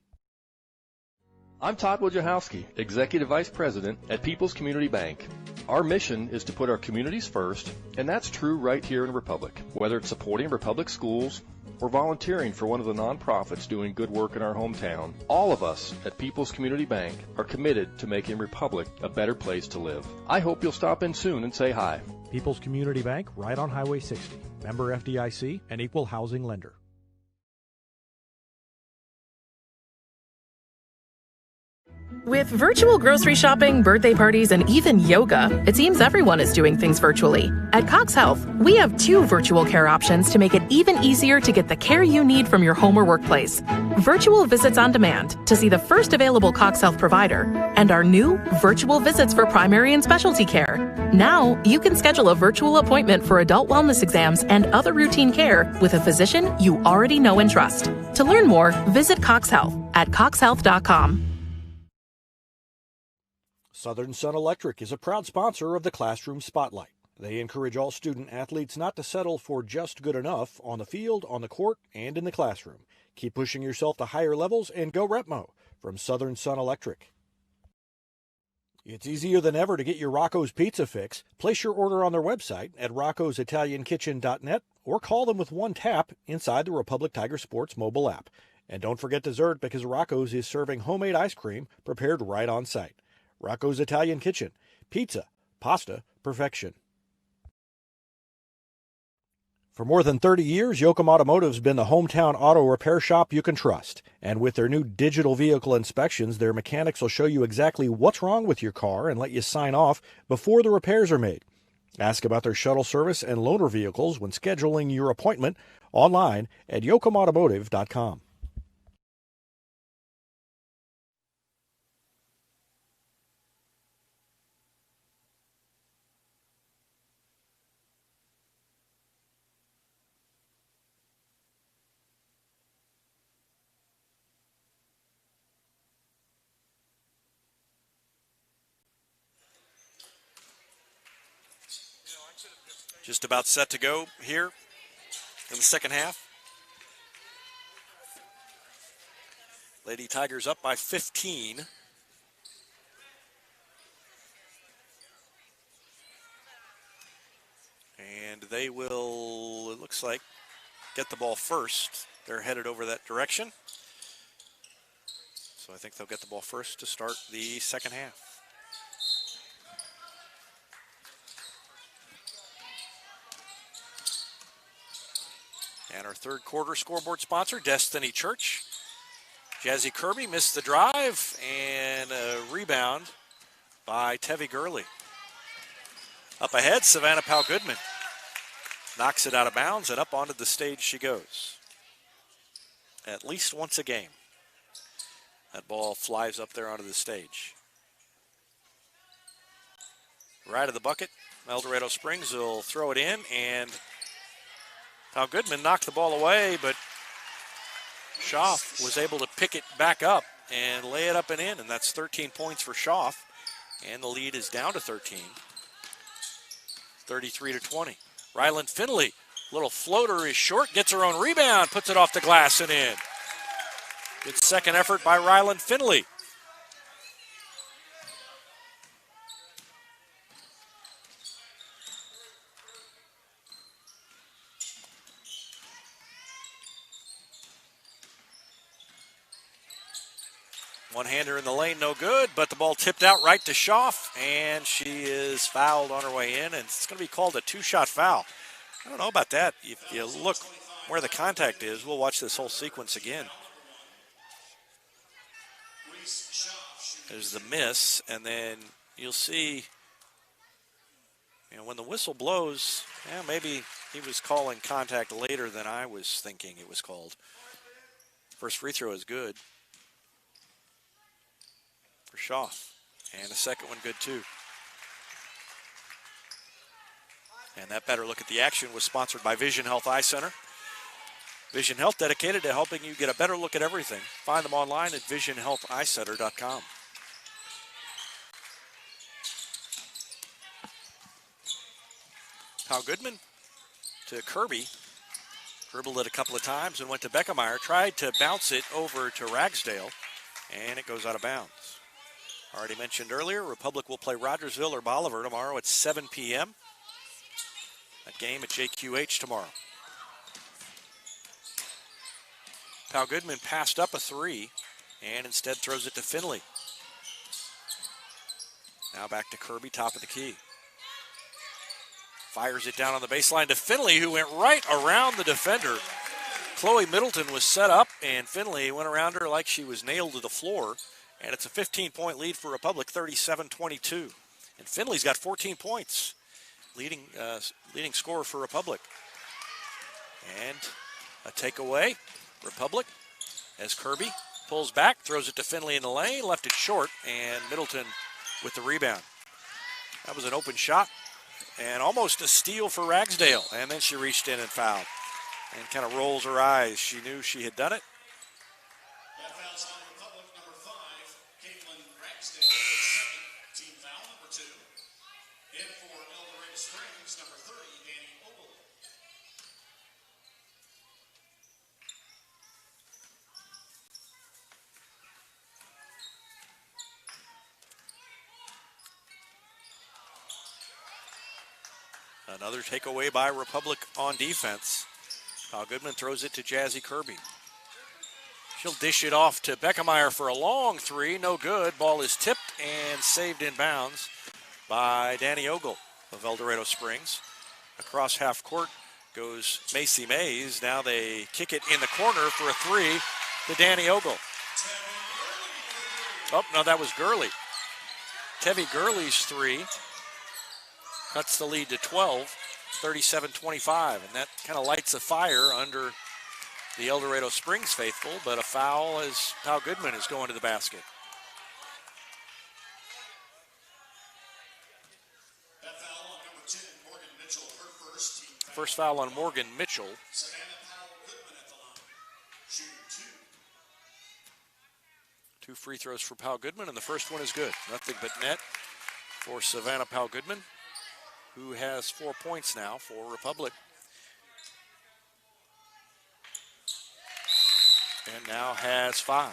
I'm Todd Wojciechowski, Executive Vice President at People's Community Bank. Our mission is to put our communities first, and that's true right here in Republic. Whether it's supporting Republic schools or volunteering for one of the nonprofits doing good work in our hometown, all of us at People's Community Bank are committed to making Republic a better place to live. I hope you'll stop in soon and say hi. People's Community Bank, right on Highway 60. Member FDIC, an equal housing lender. With virtual grocery shopping, birthday parties, and even yoga, it seems everyone is doing things virtually. At Cox Health, we have 2 virtual care options to make it even easier to get the care you need from your home or workplace. Virtual visits on demand to see the first available Cox Health provider, and our new virtual visits for primary and specialty care. Now, you can schedule a virtual appointment for adult wellness exams and other routine care with a physician you already know and trust. To learn more, visit Cox Health at coxhealth.com. Southern Sun Electric is a proud sponsor of the Classroom Spotlight. They encourage all student athletes not to settle for just good enough on the field, on the court, and in the classroom. Keep pushing yourself to higher levels and go Repmo from Southern Sun Electric. It's easier than ever to get your Rocco's Pizza fix. Place your order on their website at roccositaliankitchen.net or call them with one tap inside the Republic Tiger Sports mobile app. And don't forget dessert, because Rocco's is serving homemade ice cream prepared right on site. Rocco's Italian Kitchen. Pizza, pasta, perfection. For more than 30 years, Yoakum Automotive's been the hometown auto repair shop you can trust. And with their new digital vehicle inspections, their mechanics will show you exactly what's wrong with your car and let you sign off before the repairs are made. Ask about their shuttle service and loaner vehicles when scheduling your appointment online at yoakumautomotive.com. Just about set to go here in the second half. Lady Tigers up by 15. And they will, it looks like, get the ball first. They're headed over that direction. So I think they'll get the ball first to start the second half. And our third quarter scoreboard sponsor, Destiny Church. Jazzy Kirby missed the drive, and a rebound by Tevi Gurley. Up ahead, Savannah Powell-Goodman knocks it out of bounds, and up onto the stage she goes. At least once a game, that ball flies up there onto the stage. Right of the bucket, El Dorado Springs will throw it in, and Powell-Goodman knocked the ball away, but Schaff was able to pick it back up and lay it up and in, and that's 13 points for Schaff, and the lead is down to 13, 33-20. Ryland Finley, little floater is short, gets her own rebound, puts it off the glass and in. Good second effort by Ryland Finley. One-hander in the lane, no good, but the ball tipped out right to Schaff, and she is fouled on her way in, and it's going to be called a two-shot foul. I don't know about that. If you look where the contact is, we'll watch this whole sequence again. There's the miss, and then you'll see, when the whistle blows, maybe he was calling contact later than I was thinking it was called. First free throw is good for Schaff, and the second one good too. And that better look at the action was sponsored by Vision Health Eye Center. Vision Health, dedicated to helping you get a better look at everything. Find them online at visionhealtheyecenter.com. Powell-Goodman to Kirby. Dribbled it a couple of times and went to Beckemeyer. Tried to bounce it over to Ragsdale, and it goes out of bounds. Already mentioned earlier, Republic will play Rogersville or Bolivar tomorrow at 7 p.m. That game at JQH tomorrow. Powell-Goodman passed up a three and instead throws it to Finley. Now back to Kirby, top of the key. Fires it down on the baseline to Finley, who went right around the defender. Chloe Middleton was set up, and Finley went around her like she was nailed to the floor. And it's a 15-point lead for Republic, 37-22. And Finley's got 14 points, leading scorer for Republic. And a takeaway, Republic, as Kirby pulls back, throws it to Finley in the lane, left it short, and Middleton with the rebound. That was an open shot, and almost a steal for Ragsdale. And then she reached in and fouled, and kind of rolls her eyes. She knew she had done it. Another takeaway by Republic on defense. Powell-Goodman throws it to Jazzy Kirby. She'll dish it off to Beckemeyer for a long three. No good. Ball is tipped and saved in bounds by Danny Ogle of El Dorado Springs. Across half court goes Macy Mays. Now they kick it in the corner for a three to Danny Ogle. Oh, no, that was Gurley. Tevi Gurley's three cuts the lead to 12, 37-25, and that kind of lights a fire under the El Dorado Springs faithful, but a foul as Powell-Goodman is going to the basket. That foul on number 10, Morgan Mitchell, her first team foul. First foul on Morgan Mitchell. Savannah Powell-Goodman at the line, shooting two. Two free throws for Powell-Goodman, and the first one is good. Nothing but net for Savannah Powell-Goodman, who has 4 points now for Republic. And now has 5.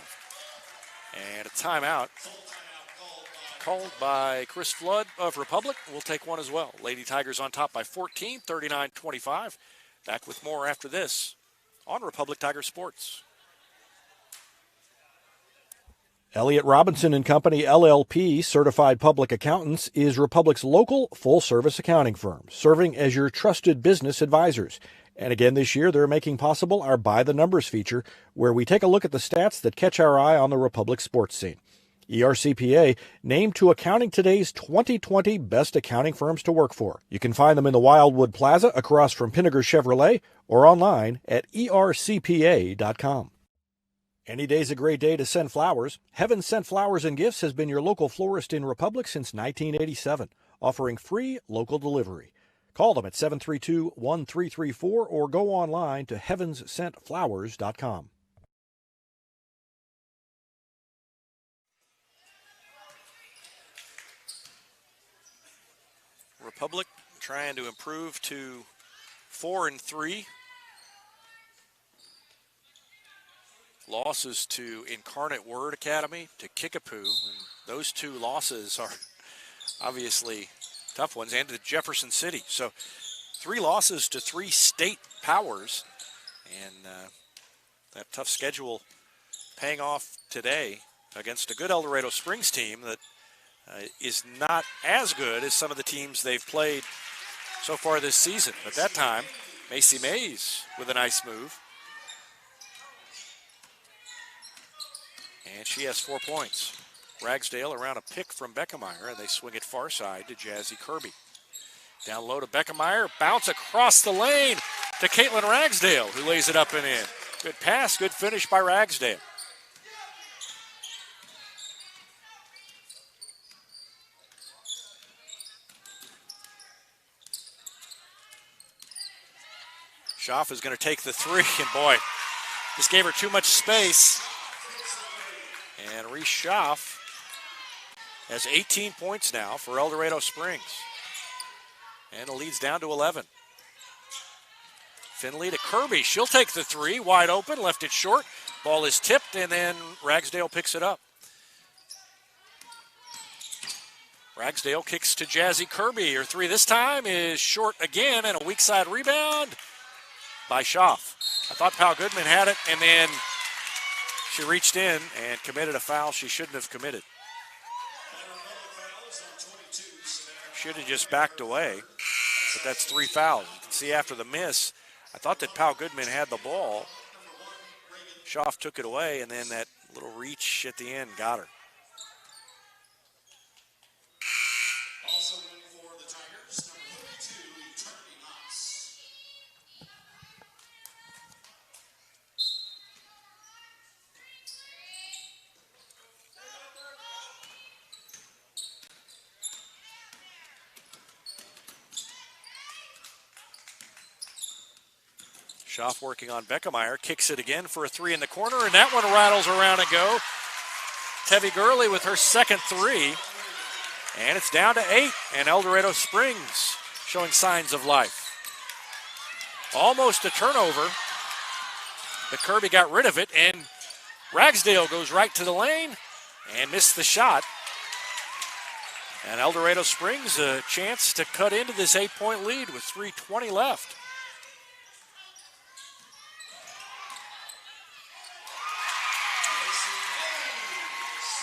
And a timeout called by Chris Flood of Republic. We'll take one as well. Lady Tigers on top by 14, 39-25. Back with more after this on Republic Tiger Sports. Elliott Robinson and Company, LLP, Certified Public Accountants, is Republic's local full-service accounting firm, serving as your trusted business advisors. And again, this year, they're making possible our By the Numbers feature, where we take a look at the stats that catch our eye on the Republic sports scene. ERCPA named to Accounting Today's 2020 Best Accounting Firms to Work For. You can find them in the Wildwood Plaza across from Pinnaker Chevrolet or online at ercpa.com. Any day's a great day to send flowers. Heaven Sent Flowers and Gifts has been your local florist in Republic since 1987, offering free local delivery. Call them at 732-1334 or go online to heavenssentflowers.com. Republic trying to improve to 4-3. Losses to Incarnate Word Academy, to Kickapoo. And those two losses are obviously tough ones, and to Jefferson City. So 3 losses to 3 state powers. And that tough schedule paying off today against a good El Dorado Springs team that is not as good as some of the teams they've played so far this season. But that time, Macy Mays with a nice move. And she has 4 points. Ragsdale around a pick from Beckemeyer, and they swing it far side to Jazzy Kirby. Down low to Beckemeyer, bounce across the lane to Caitlin Ragsdale, who lays it up and in. Good pass, good finish by Ragsdale. Schaff is going to take the 3, and boy, just gave her too much space. And Reese Schaff has 18 points now for El Dorado Springs. And the lead's down to 11. Finley to Kirby. She'll take the 3, wide open, left it short. Ball is tipped, and then Ragsdale picks it up. Ragsdale kicks to Jazzy Kirby. Her 3 this time is short again, and a weak side rebound by Schaff. I thought Pal Goodman had it, and then she reached in and committed a foul she shouldn't have committed. Should have just backed away, but that's 3 fouls. You can see after the miss, I thought that Pal Goodman had the ball. Schaff took it away, and then that little reach at the end got her. Also in for the Tigers, number 32, Eternity Knox. Schaff working on Beckemeyer, kicks it again for a 3 in the corner, and that one rattles around and go. Tevi Gurley with her second 3, and it's down to 8, and El Dorado Springs showing signs of life. Almost a turnover, but Kirby got rid of it, and Ragsdale goes right to the lane and missed the shot. And El Dorado Springs a chance to cut into this 8-point lead with 3:20 left.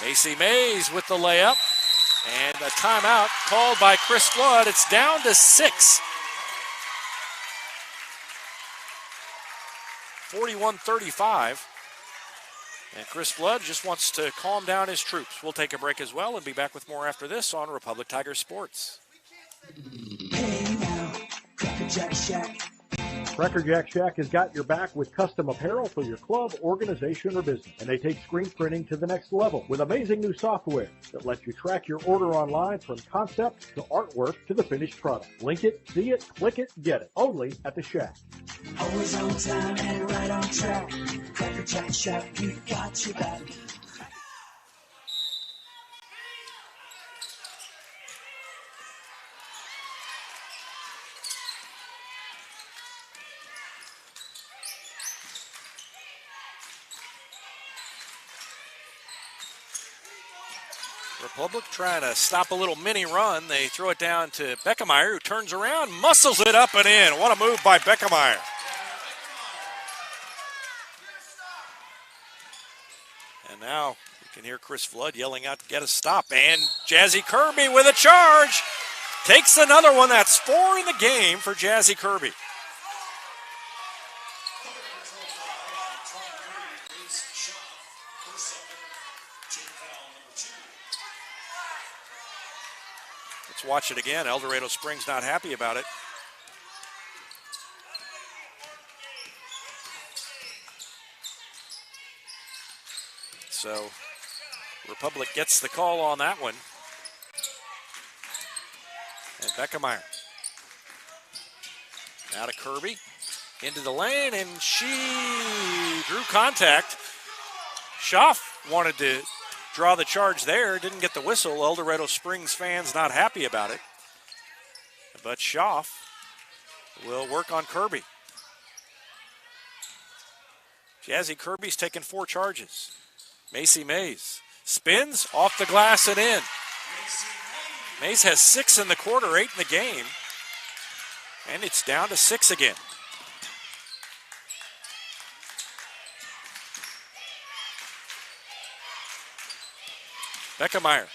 Macy Mays with the layup, and a timeout called by Chris Flood. It's down to 6. 41-35. And Chris Flood just wants to calm down his troops. We'll take a break as well and be back with more after this on Republic Tiger Sports. Hey now, Cracker Jack Shack. Cracker Jack Shack has got your back with custom apparel for your club, organization, or business. And they take screen printing to the next level with amazing new software that lets you track your order online from concept to artwork to the finished product. Link it, see it, click it, get it. Only at the Shack. Always on time and right on track. Cracker Jack Shack, we got your back. Republic trying to stop a little mini run. They throw it down to Beckemeyer, who turns around, muscles it up and in. What a move by Beckemeyer. And now you can hear Chris Flood yelling out to get a stop. And Jazzy Kirby with a charge. Takes another one. That's 4 in the game for Jazzy Kirby. Let's watch it again. El Dorado Springs not happy about it. So Republic gets the call on that one. And Beckemeyer. Now to Kirby. Into the lane, and she drew contact. Schaff wanted to draw the charge there. Didn't get the whistle. El Dorado Springs fans not happy about it. But Schaff will work on Kirby. Jazzy Kirby's taken 4 charges. Macy Mays spins off the glass and in. Mays has 6 in the quarter, 8 in the game. And it's down to 6 again. Beckemeyer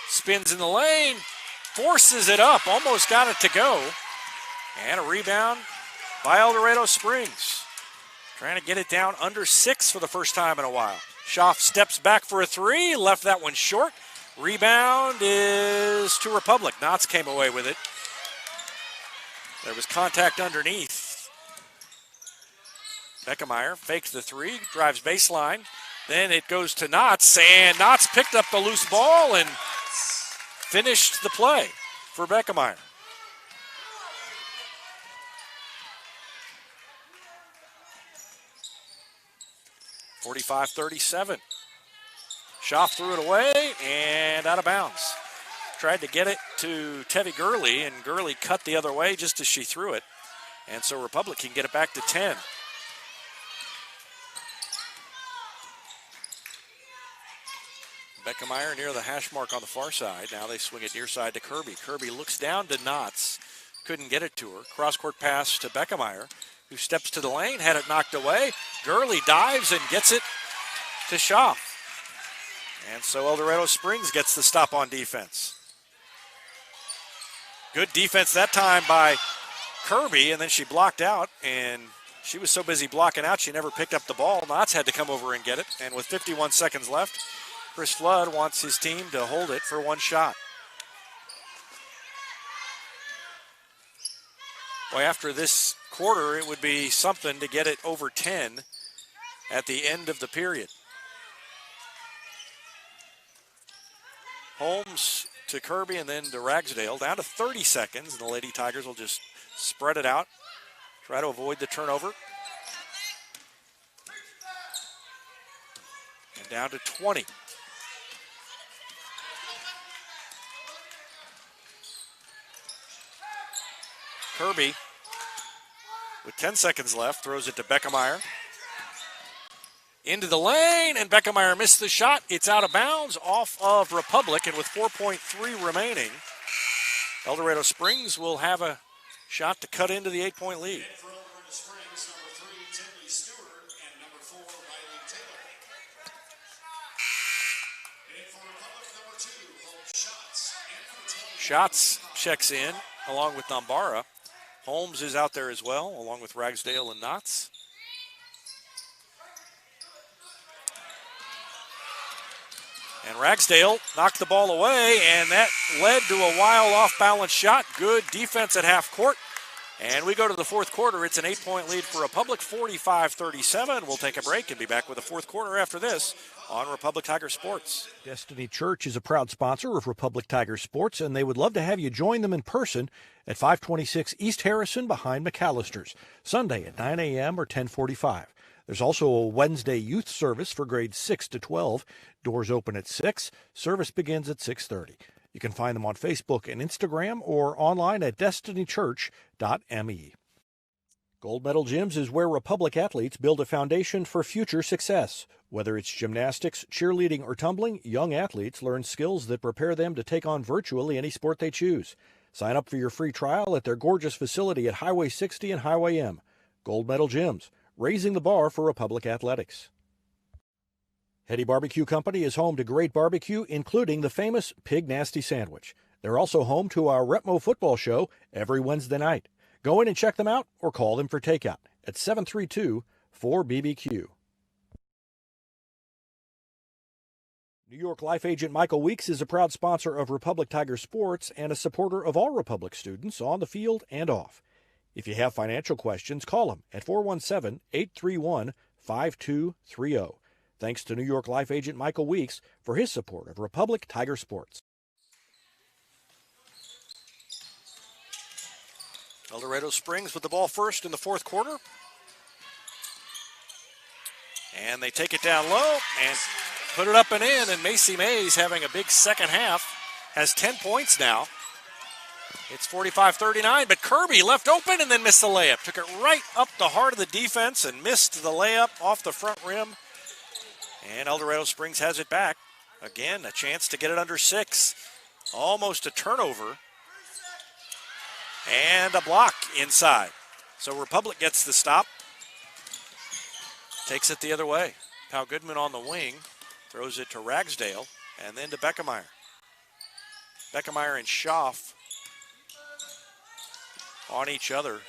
spins in the lane, forces it up, almost got it to go. And a rebound by El Dorado Springs. Trying to get it down under 6 for the first time in a while. Schaff steps back for a 3, left that one short. Rebound is to Republic. Knotts came away with it. There was contact underneath. Beckemeyer fakes the 3, drives baseline. Then it goes to Knotts, and Knotts picked up the loose ball and finished the play for Beckemeyer. (45-37). Schaff threw it away and out of bounds. Tried to get it to Tevi Gurley, and Gurley cut the other way just as she threw it. And so Republic can get it back to 10. Beckemeyer near the hash mark on the far side. Now they swing it near side to Kirby. Kirby looks down to Knotts. Couldn't get it to her. Cross-court pass to Beckemeyer, who steps to the lane, had it knocked away. Gurley dives and gets it to Schaff. And so El Dorado Springs gets the stop on defense. Good defense that time by Kirby, and then she blocked out, and she was so busy blocking out she never picked up the ball. Knotts had to come over and get it, and with 51 seconds left, Chris Flood wants his team to hold it for 1 shot. Boy, after this quarter, it would be something to get it over 10 at the end of the period. Holmes to Kirby and then to Ragsdale. Down to 30 seconds, and the Lady Tigers will just spread it out, try to avoid the turnover. And down to 20. Kirby, with 10 seconds left, throws it to Beckemeyer. Into the lane, and Beckemeyer missed the shot. It's out of bounds off of Republic, and with 4.3 remaining, El Dorado Springs will have a shot to cut into the 8-point lead. For El Dorado Springs, number 3, Tinley Stewart, and number 4, Riley Taylor. And for Republic, number 2, Hope Schatz, and number 10. Schatz checks in along with Nambara. Holmes is out there as well, along with Ragsdale and Knotts. And Ragsdale knocked the ball away, and that led to a wild off-balance shot. Good defense at half court. And we go to the fourth quarter. It's an 8-point lead for Republic, 45-37. We'll take a break and be back with the fourth quarter after this on Republic Tiger Sports. Destiny Church is a proud sponsor of Republic Tiger Sports, and they would love to have you join them in person at 526 East Harrison behind McAllister's, Sunday at 9 a.m. or 10:45. There's also a Wednesday youth service for grades 6 to 12. Doors open at 6. Service begins at 6:30. You can find them on Facebook and Instagram or online at destinychurch.me. Gold Medal Gyms is where Republic athletes build a foundation for future success. Whether it's gymnastics, cheerleading, or tumbling, young athletes learn skills that prepare them to take on virtually any sport they choose. Sign up for your free trial at their gorgeous facility at Highway 60 and Highway M. Gold Medal Gyms, raising the bar for Republic athletics. Hetty Barbecue Company is home to great barbecue, including the famous Pig Nasty Sandwich. They're also home to our Retmo football show every Wednesday night. Go in and check them out or call them for takeout at 732-4BBQ. New York Life agent Michael Weeks is a proud sponsor of Republic Tiger Sports and a supporter of all Republic students on the field and off. If you have financial questions, call him at 417-831-5230. Thanks to New York Life agent Michael Weeks for his support of Republic Tiger Sports. El Dorado Springs with the ball first in the fourth quarter. And they take it down low and put it up and in, and Macy Mays, having a big second half, has 10 points now. It's 45-39, but Kirby left open and then missed the layup. Took it right up the heart of the defense and missed the layup off the front rim. And El Dorado Springs has it back. Again, a chance to get it under 6. Almost a turnover. And a block inside. So Republic gets the stop. Takes it the other way. Pal Goodman on the wing. Throws it to Ragsdale and then to Beckemeyer. Beckemeyer and Schaff on each other.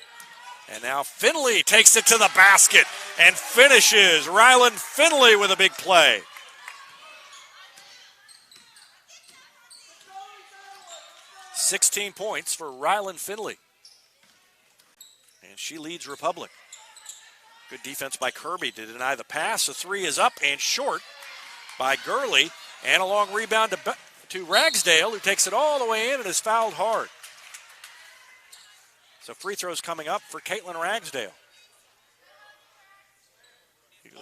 And now Finley takes it to the basket and finishes. Rylan Finley with a big play. "16 points for Rylan Finley. And she leads Republic. Good defense by Kirby to deny the pass. The three is up and short by Gurley. And a long rebound to Ragsdale, who takes it all the way in and is fouled hard. So free throws coming up for Caitlin Ragsdale.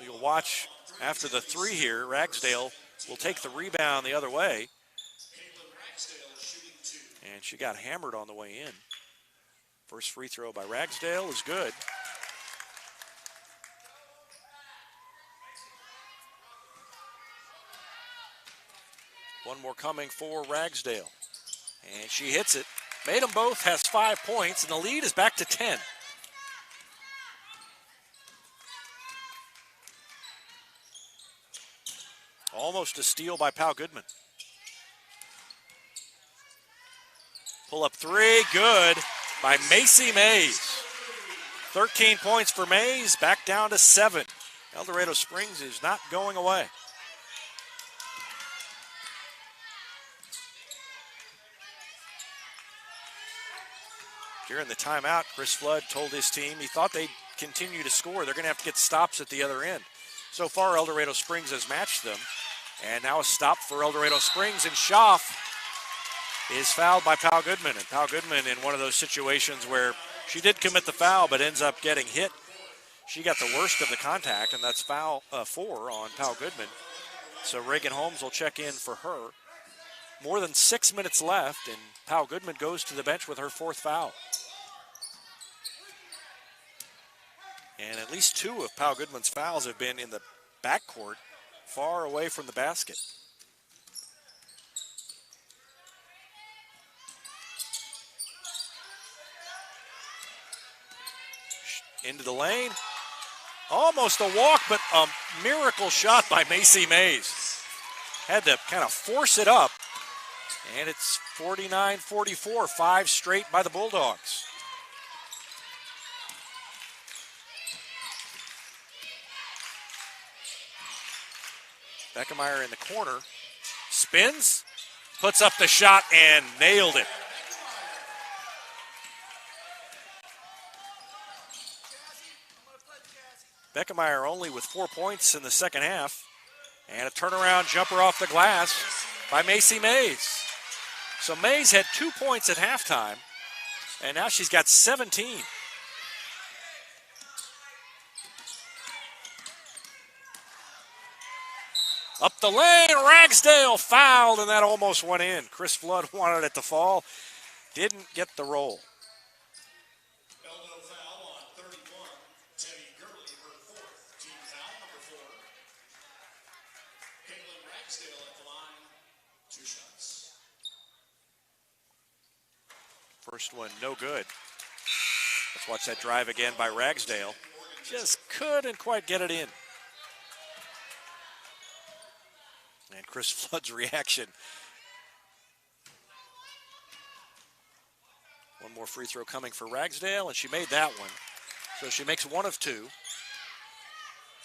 You'll watch after the three here. Ragsdale will take the rebound the other way. And she got hammered on the way in. First free throw by Ragsdale is good. One more coming for Ragsdale. And she hits it. Made them both, has 5 points, and the lead is back to 10. Almost a steal by Pal Goodman. Pull up three, good by Macy Mays. 13 points for Mays, back down to 7. El Dorado Springs is not going away. During the timeout, Chris Flood told his team he thought they'd continue to score. They're going to have to get stops at the other end. So far, El Dorado Springs has matched them. And now a stop for El Dorado Springs, and Schaff is fouled by Pal Goodman. And Pal Goodman in one of those situations where she did commit the foul but ends up getting hit. She got the worst of the contact, and that's foul 4 on Pal Goodman. So Reagan Holmes will check in for her. More than 6 minutes left, and Pal Goodman goes to the bench with her 4th foul. And at least 2 of Pal Goodman's fouls have been in the backcourt, far away from the basket. Into the lane. Almost a walk, but a miracle shot by Macy Mays. Had to kind of force it up. And it's 49-44, 5 straight by the Bulldogs. Beckemeyer in the corner, spins, puts up the shot and nailed it. Beckemeyer only with 4 points in the second half. And a turnaround jumper off the glass by Macy Mays. So Mays had 2 points at halftime, and now she's got 17. Up the lane, Ragsdale fouled, and that almost went in. Chris Flood wanted it to fall, didn't get the roll. Elbow foul on 31. Teddy Gurley, her 4th. Team foul number 4. Caitlin Ragsdale at the line. 2 shots. First one, no good. Let's watch that drive again by Ragsdale. Just couldn't quite get it in. And Chris Flood's reaction. One more free throw coming for Ragsdale, and she made that one. So she makes 1 of 2.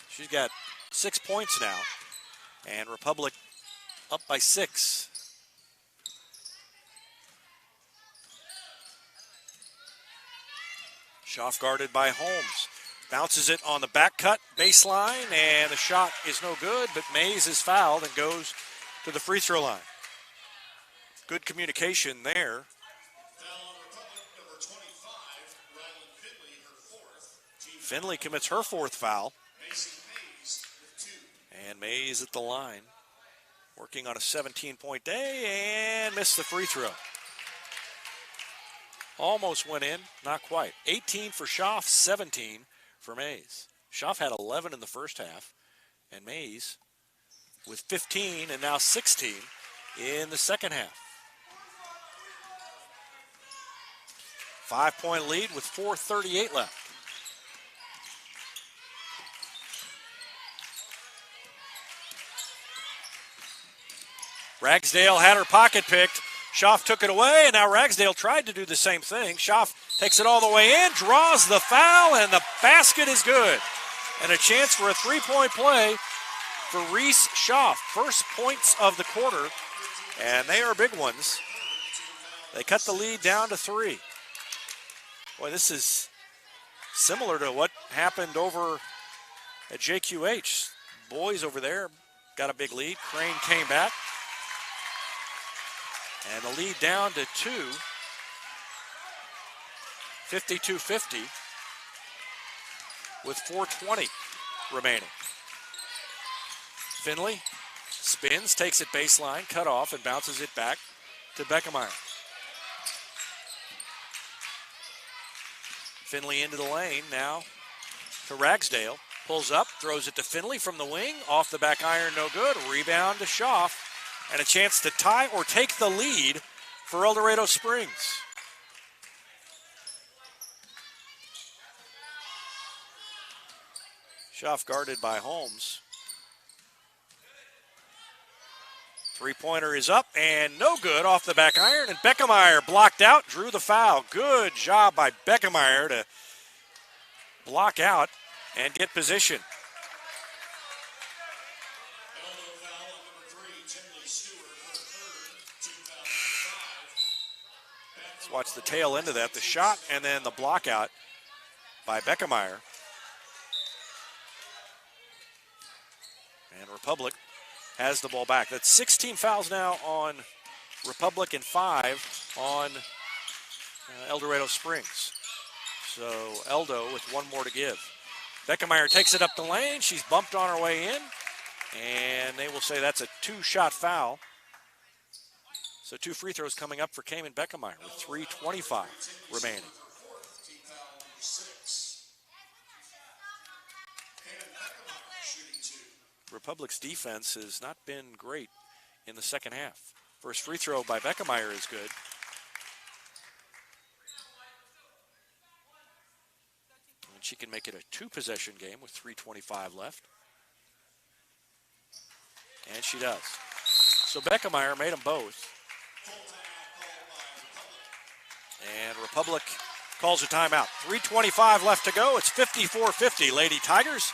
She's got 6 points now. And Republic up by 6. Schaff guarded by Holmes. Bounces it on the back cut baseline, and the shot is no good, but Mays is fouled and goes to the free throw line. Good communication there. Finley commits her 4th foul. And Mays at the line. Working on a 17-point day and missed the free throw. Almost went in, not quite. 18 for Schaff, 17 for Mays. Schaff had 11 in the first half, and Mays with 15 and now 16 in the second half. 5-point lead with 4:38 left. Ragsdale had her pocket picked. Schaff took it away, and now Ragsdale tried to do the same thing. Schaff takes it all the way in, draws the foul, and the basket is good. And a chance for a 3-point play for Reese Schaff. First points of the quarter, and they are big ones. They cut the lead down to 3. Boy, this is similar to what happened over at JQH. Boys over there got a big lead. Crane came back. And the lead down to 2. 52-50 with 4:20 remaining. Finley spins, takes it baseline, cut off, and bounces it back to Beckemeyer. Finley into the lane now to Ragsdale. Pulls up, throws it to Finley from the wing. Off the back iron, no good. Rebound to Schaff. And a chance to tie or take the lead for El Dorado Springs. Schaff guarded by Holmes. 3-pointer is up and no good off the back iron. And Beckemeyer blocked out, drew the foul. Good job by Beckemeyer to block out and get position. Let's watch the tail end of that. The shot and then the block out by Beckemeyer. And Republic has the ball back. That's 16 fouls now on Republic and 5 on El Dorado Springs. So Eldo with 1 more to give. Beckemeyer takes it up the lane. She's bumped on her way in. And they will say that's a 2-shot foul. So 2 free throws coming up for Cayman Beckemeyer with 3:25 remaining. Republic's defense has not been great in the second half. First free throw by Beckemeyer is good. And she can make it a 2-possession game with 3:25 left. And she does. So Beckemeyer made them both. And Republic calls a timeout. 3:25 left to go. It's 54-50, Lady Tigers.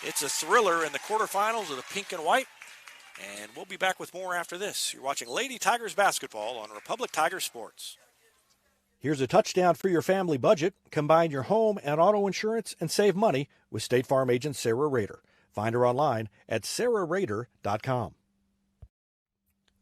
It's a thriller in the quarterfinals of the pink and white. And we'll be back with more after this. You're watching Lady Tigers basketball on Republic Tiger Sports. Here's a touchdown for your family budget. Combine your home and auto insurance and save money with State Farm agent Sarah Rader. Find her online at sarahrader.com.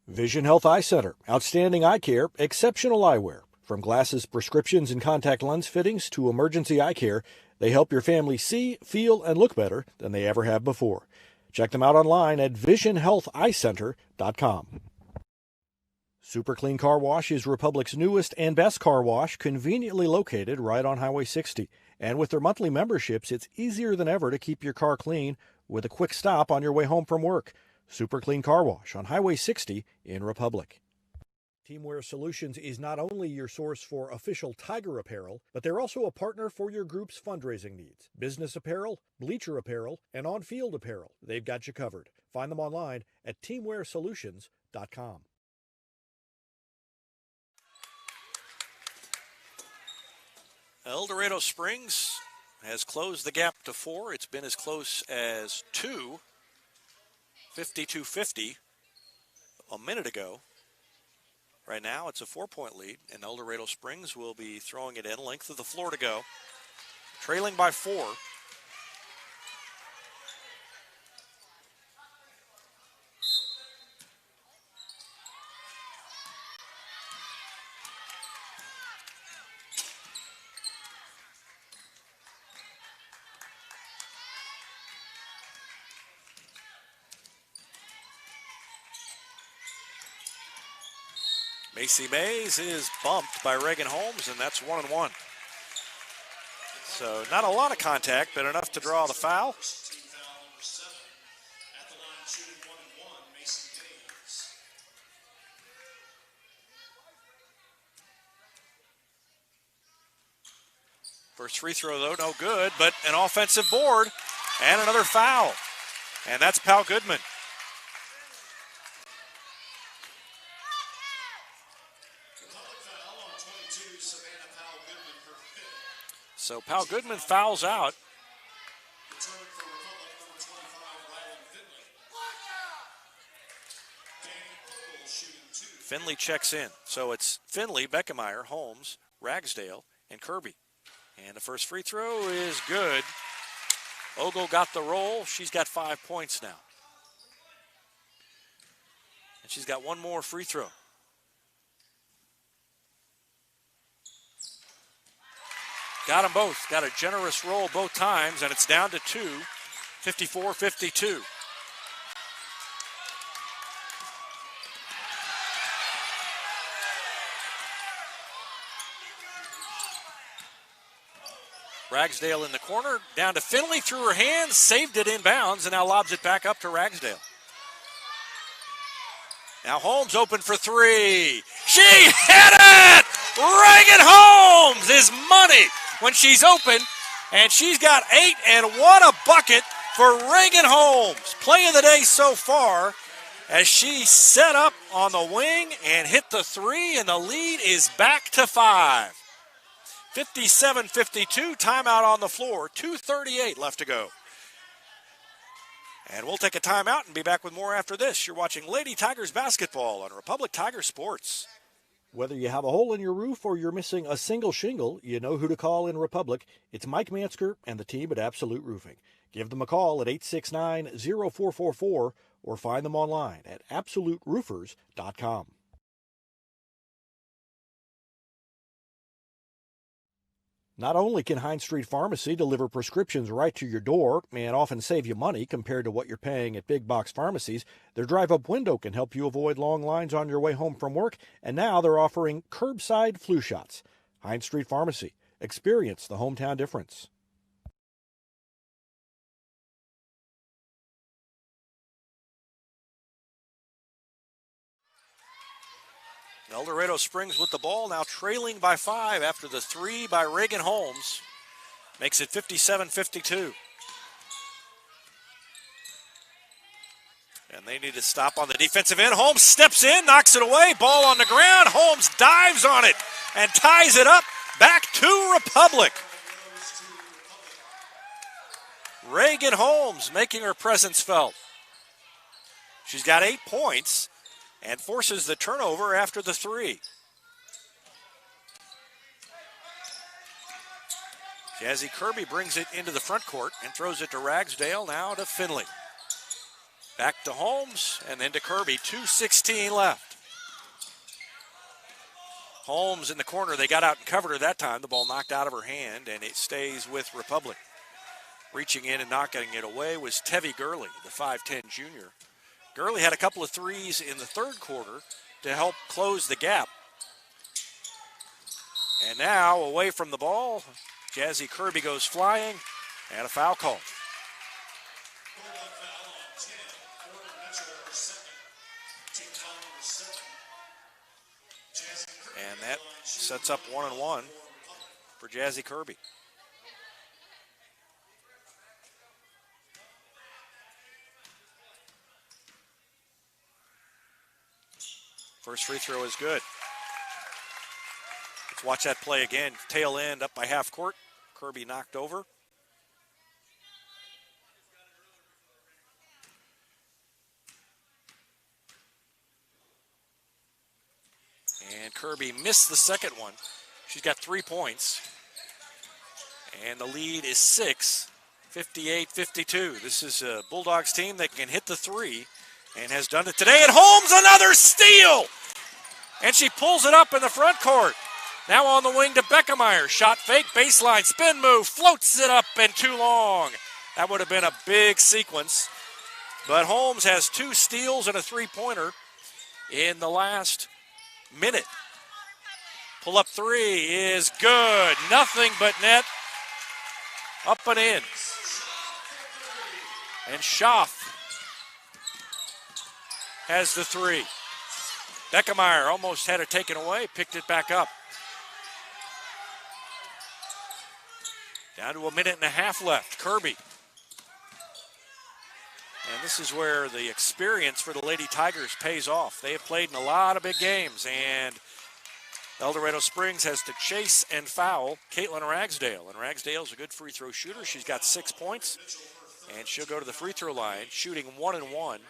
Vision Health Eye Center. Outstanding eye care, exceptional eyewear. From glasses, prescriptions, and contact lens fittings to emergency eye care, they help your family see, feel, and look better than they ever have before. Check them out online at visionhealtheyecenter.com. Super Clean Car Wash is Republic's newest and best car wash, conveniently located right on Highway 60. And with their monthly memberships, it's easier than ever to keep your car clean with a quick stop on your way home from work. Super Clean Car Wash on Highway 60 in Republic. Teamwear Solutions is not only your source for official Tiger apparel, but they're also a partner for your group's fundraising needs. Business apparel, bleacher apparel, and on-field apparel. They've got you covered. Find them online at teamwearsolutions.com. El Dorado Springs has closed the gap to 4. It's been as close as 2. 52-50. a minute ago. Right now, it's a 4-point lead, and El Dorado Springs will be throwing it in. Length of the floor to go. Trailing by 4. Macy Mays is bumped by Reagan Holmes, and that's 1-1. So not a lot of contact, but enough to draw the foul. First free throw, though, no good, but an offensive board and another foul. And that's Pal Goodman. So Pal Goodman fouls out. Finley checks in. So it's Finley, Beckemeyer, Holmes, Ragsdale, and Kirby. And the first free throw is good. Ogle got the roll. She's got 5 points now. And she's got one more free throw. Got them both. Got a generous roll both times, and it's down to 2, 54-52. Ragsdale in the corner, down to Finley, through her hands, saved it inbounds, and now lobs it back up to Ragsdale. Now Holmes open for 3. She hit it! Reagan Holmes is money when she's open, and she's got 8, and what a bucket for Reagan Holmes. Play of the day so far as she set up on the wing and hit the 3, and the lead is back to 5. 57-52, timeout on the floor, 2:38 left to go. And we'll take a timeout and be back with more after this. You're watching Lady Tigers basketball on Republic Tiger Sports. Whether you have a hole in your roof or you're missing a single shingle, you know who to call in Republic. It's Mike Mansker and the team at Absolute Roofing. Give them a call at 869-0444 or find them online at absoluteroofers.com. Not only can Hines Street Pharmacy deliver prescriptions right to your door and often save you money compared to what you're paying at big box pharmacies, their drive-up window can help you avoid long lines on your way home from work, and now they're offering curbside flu shots. Hines Street Pharmacy. Experience the hometown difference. El Dorado Springs with the ball, now trailing by 5 after the 3 by Reagan Holmes. Makes it 57-52. And they need to stop on the defensive end. Holmes steps in, knocks it away, ball on the ground. Holmes dives on it and ties it up. Back to Republic. Reagan Holmes making her presence felt. She's got 8 points and forces the turnover after the 3. Jazzy Kirby brings it into the front court and throws it to Ragsdale, now to Finley. Back to Holmes and then to Kirby, 2:16 left. Holmes in the corner, they got out and covered her that time. The ball knocked out of her hand and it stays with Republic. Reaching in and knocking it away was Tevi Gurley, the 5'10 junior. Gurley had a couple of threes in the third quarter to help close the gap. And now, away from the ball, Jazzy Kirby goes flying, and a foul call. And that sets up 1-1 for Jazzy Kirby. First free throw is good. Let's watch that play again. Tail end up by half court. Kirby knocked over. And Kirby missed the second one. She's got 3 points. And the lead is 6, 58-52. This is a Bulldogs team that can hit the three and has done it today. And Holmes, another steal! And she pulls it up in the front court. Now on the wing to Beckemeyer. Shot fake, baseline, spin move, floats it up and too long. That would have been a big sequence. But Holmes has 2 steals and a three-pointer in the last minute. Pull-up three is good. Nothing but net. Up and in. And Schaff has the three. Beckemeyer almost had it taken away, picked it back up. Down to a minute and a half left. Kirby. And this is where the experience for the Lady Tigers pays off. They have played in a lot of big games, and El Dorado Springs has to chase and foul Caitlin Ragsdale. And Ragsdale's a good free throw shooter. She's got 6 points, and she'll go to the free throw line, shooting 1 and 1.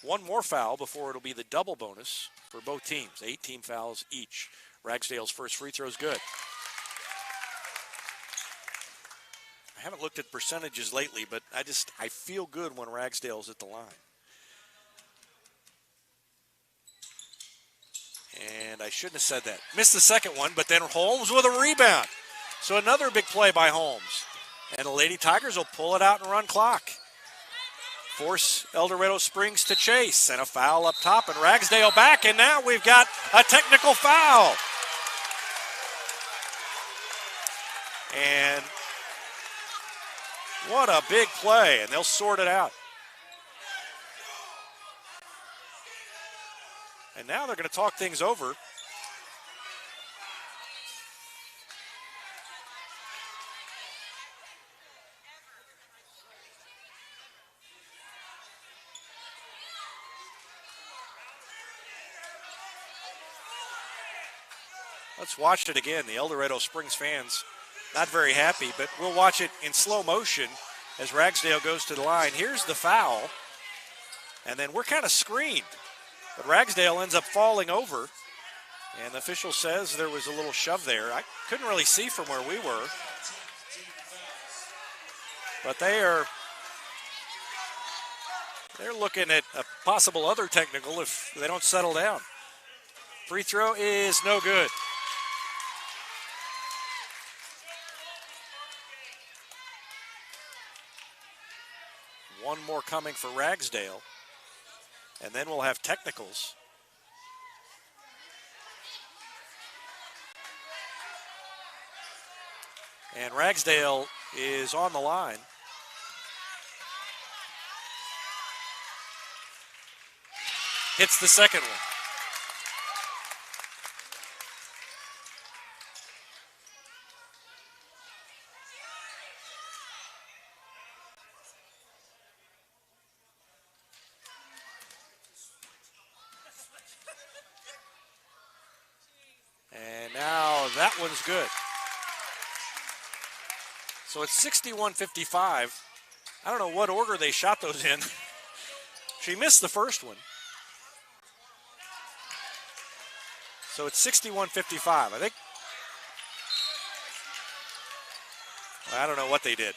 One more foul before it'll be the double bonus for both teams. 18 fouls each. Ragsdale's first free throw is good. I haven't looked at percentages lately, but I feel good when Ragsdale's at the line. And I shouldn't have said that. Missed the second one, but then Holmes with a rebound. So another big play by Holmes. And the Lady Tigers will pull it out and run clock. Force El Dorado Springs to chase. And a foul up top, and Ragsdale back. And now we've got a technical foul. And what a big play, and they'll sort it out. And now they're going to talk things over. Let's watch it again. The El Dorado Springs fans not very happy, but we'll watch it in slow motion as Ragsdale goes to the line. Here's the foul, and then we're kind of screened. But Ragsdale ends up falling over, and the official says there was a little shove there. I couldn't really see from where we were. But they're looking at a possible other technical if they don't settle down. Free throw is no good. One more coming for Ragsdale. And then we'll have technicals. And Ragsdale is on the line. Hits the second one. That one's good. So it's 61-55. I don't know what order they shot those in. She missed the first one. So it's 61-55. I don't know what they did.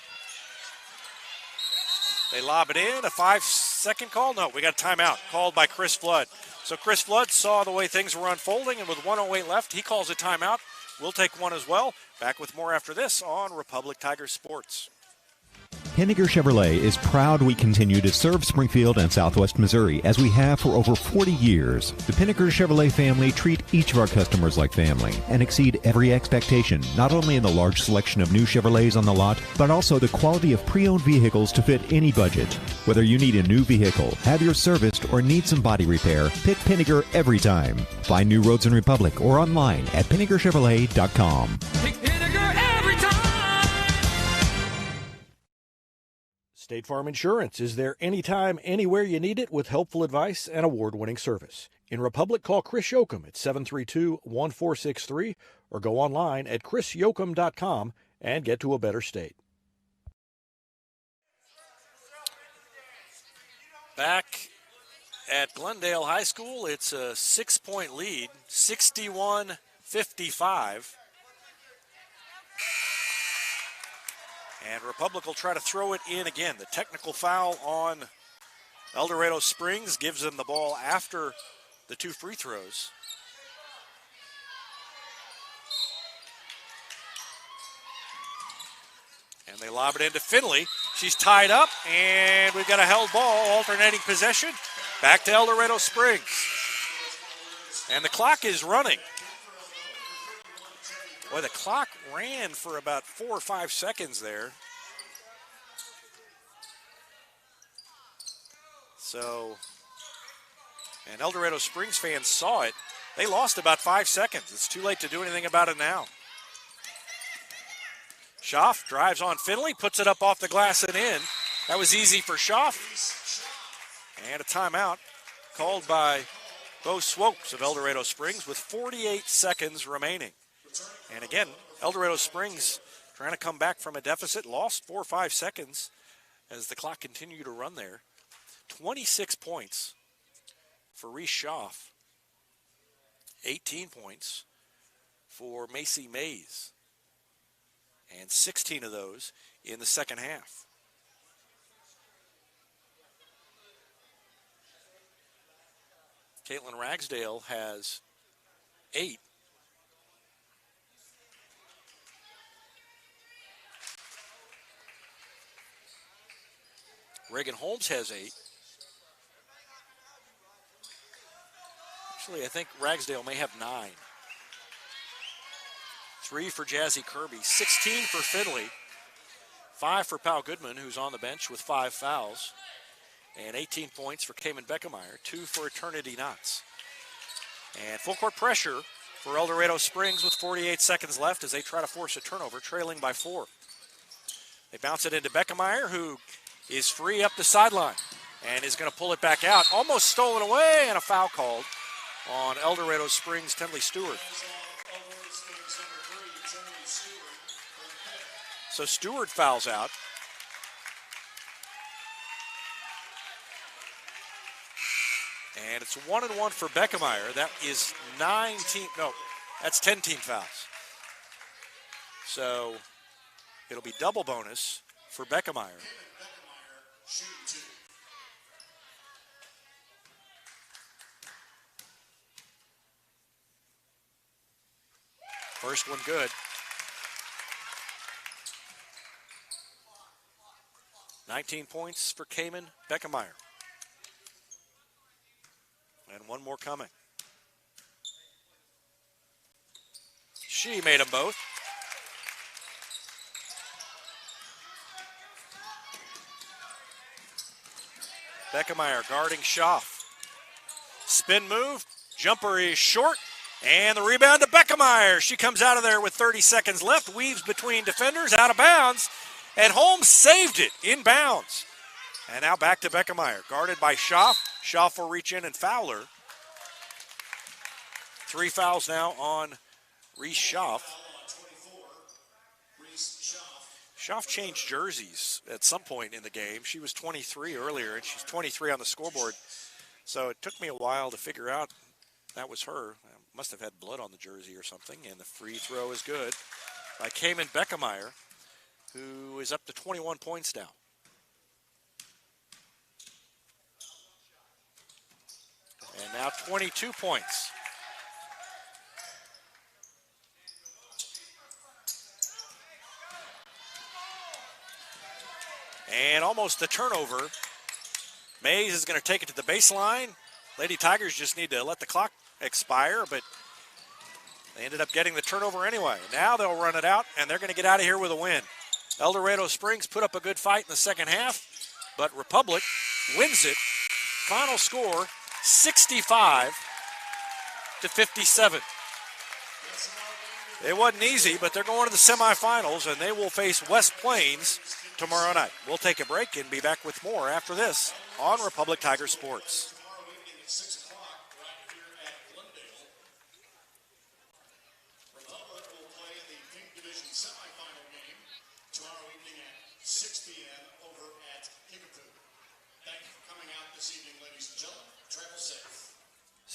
They lob it in, a 5-second call? No, we got a timeout called by Chris Flood. So Chris Flood saw the way things were unfolding, and with 1:08 left, he calls a timeout. We'll take one as well. Back with more after this on Republic Tigers Sports. Henniger Chevrolet is proud we continue to serve Springfield and Southwest Missouri as we have for over 40 years. The Pinnaker Chevrolet family treat each of our customers like family and exceed every expectation, not only in the large selection of new Chevrolets on the lot, but also the quality of pre-owned vehicles to fit any budget. Whether you need a new vehicle, have yours serviced, or need some body repair, pick Pinnaker every time. Find new roads in Republic or online at PinnakerChevrolet.com. State Farm Insurance is there anytime, anywhere you need it with helpful advice and award-winning service. In Republic, call Chris Yoakum at 732-1463 or go online at chrisyoakum.com and get to a better state. Back at Glendale High School. It's a 6-point lead, 61-55. And Republic will try to throw it in again. The technical foul on El Dorado Springs gives them the ball after the 2 free throws. And they lob it into Finley. She's tied up, and we've got a held ball, alternating possession. Back to El Dorado Springs. And the clock is running. Boy, the clock ran for about 4 or 5 seconds there. So, and El Dorado Springs fans saw it. They lost about 5 seconds. It's too late to do anything about it now. Schaff drives on Finley, puts it up off the glass and in. That was easy for Schaff. And a timeout called by Bo Swopes of El Dorado Springs with 48 seconds remaining. And again, El Dorado Springs trying to come back from a deficit, lost 4 or 5 seconds as the clock continued to run there. 26 points for Reese Schaff. 18 points for Macy Mays. And 16 of those in the second half. Caitlin Ragsdale has 8. Reagan Holmes has 8. Actually, I think Ragsdale may have 9. 3 for Jazzy Kirby, 16 for Finley, 5 for Pal Goodman, who's on the bench with 5 fouls, and 18 points for Cayman Beckemeyer, 2 for Eternity Knots. And full court pressure for El Dorado Springs with 48 seconds left as they try to force a turnover, trailing by 4. They bounce it into Beckemeyer, who is free up the sideline and is going to pull it back out. Almost stolen away, and a foul called on El Dorado Springs' Tenley Stewart. So Stewart fouls out. And it's 1-1 for Beckemeyer. That is 10 team fouls. So it'll be double bonus for Beckemeyer. First one good. 19 points for Cayman Beckemeyer. And one more coming. She made them both. Beckemeyer guarding Schaff. Spin move. Jumper is short. And the rebound to Beckemeyer. She comes out of there with 30 seconds left. Weaves between defenders. Out of bounds. And Holmes saved it in bounds. And now back to Beckemeyer. Guarded by Schaff. Schaff will reach in and foul her. 3 fouls now on Reese Schaff. Schaff changed jerseys at some point in the game. She was 23 earlier, and she's 23 on the scoreboard. So it took me a while to figure out that was her. Must have had blood on the jersey or something. And the free throw is good by Cayman Beckemeyer, who is up to 21 points now. And now 22 points. And almost a turnover. Mays is going to take it to the baseline. Lady Tigers just need to let the clock expire, but they ended up getting the turnover anyway. Now they'll run it out, and they're going to get out of here with a win. El Dorado Springs put up a good fight in the second half, but Republic wins it. Final score, 65-57. It wasn't easy, but they're going to the semifinals, and they will face West Plains tomorrow night. We'll take a break and be back with more after this on Republic Tiger Sports. Coming out this evening, ladies and gentlemen,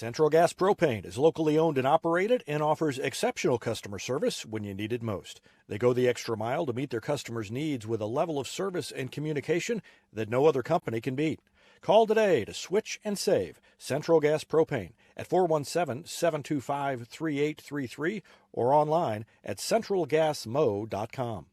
Central Gas Propane is locally owned and operated and offers exceptional customer service when you need it most. They go the extra mile to meet their customers' needs with a level of service and communication that no other company can beat. Call today to switch and save Central Gas Propane at 417-725-3833 or online at centralgasmo.com.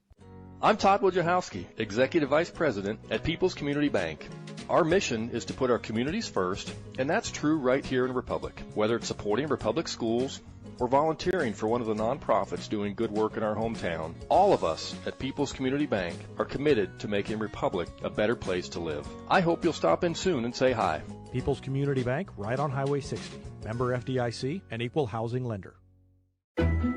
I'm Todd Wojciechowski, Executive Vice President at People's Community Bank. Our mission is to put our communities first, and that's true right here in Republic. Whether it's supporting Republic schools or volunteering for one of the nonprofits doing good work in our hometown, all of us at People's Community Bank are committed to making Republic a better place to live. I hope you'll stop in soon and say hi. People's Community Bank, right on Highway 60. Member FDIC, an equal housing lender.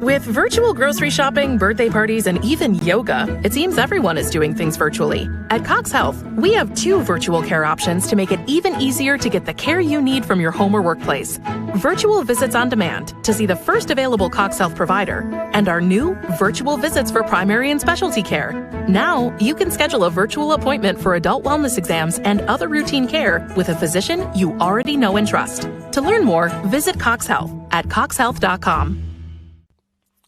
With virtual grocery shopping, birthday parties, and even yoga, it seems everyone is doing things virtually. At Cox Health, we have 2 virtual care options to make it even easier to get the care you need from your home or workplace. Virtual visits on demand to see the first available Cox Health provider, and our new virtual visits for primary and specialty care. Now, you can schedule a virtual appointment for adult wellness exams and other routine care with a physician you already know and trust. To learn more, visit Cox Health at coxhealth.com.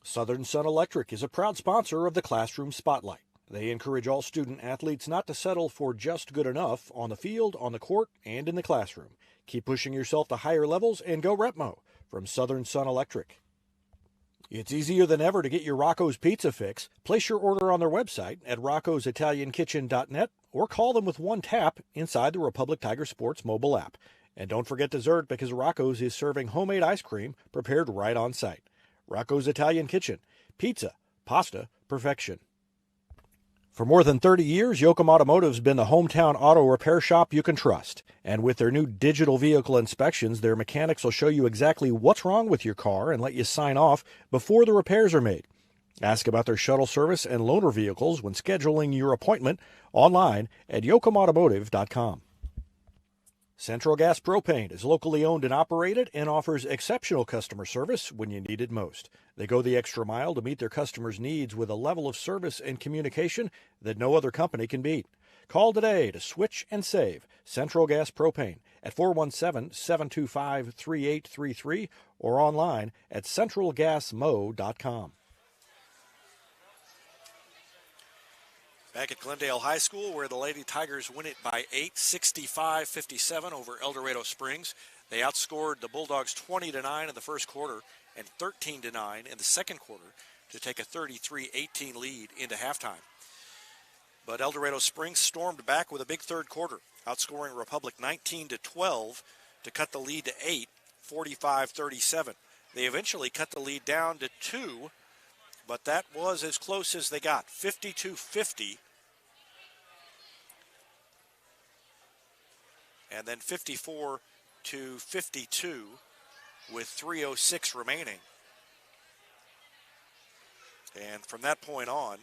Southern Sun Electric is a proud sponsor of the Classroom Spotlight. They encourage all student athletes not to settle for just good enough on the field, on the court, and in the classroom. Keep pushing yourself to higher levels and go Repmo from Southern Sun Electric. It's easier than ever to get your Rocco's Pizza fix. Place your order on their website at roccositaliankitchen.net or call them with one tap inside the Republic Tiger Sports mobile app. And don't forget dessert because Rocco's is serving homemade ice cream prepared right on site. Rocco's Italian Kitchen. Pizza, pasta, perfection. For more than 30 years, Yoakum Automotive's been the hometown auto repair shop you can trust. And with their new digital vehicle inspections, their mechanics will show you exactly what's wrong with your car and let you sign off before the repairs are made. Ask about their shuttle service and loaner vehicles when scheduling your appointment online at yoakumautomotive.com. Central Gas Propane is locally owned and operated and offers exceptional customer service when you need it most. They go the extra mile to meet their customers' needs with a level of service and communication that no other company can beat. Call today to switch and save Central Gas Propane at 417-725-3833 or online at centralgasmo.com. Back at Glendale High School, where the Lady Tigers win it by 8, 65-57 over El Dorado Springs. They outscored the Bulldogs 20-9 in the first quarter and 13-9 in the second quarter to take a 33-18 lead into halftime. But El Dorado Springs stormed back with a big third quarter, outscoring Republic 19-12 to cut the lead to 8, 45-37. They eventually cut the lead down to 2, but that was as close as they got, 52-50. And then 54-52 with 3:06 remaining. And from that point on,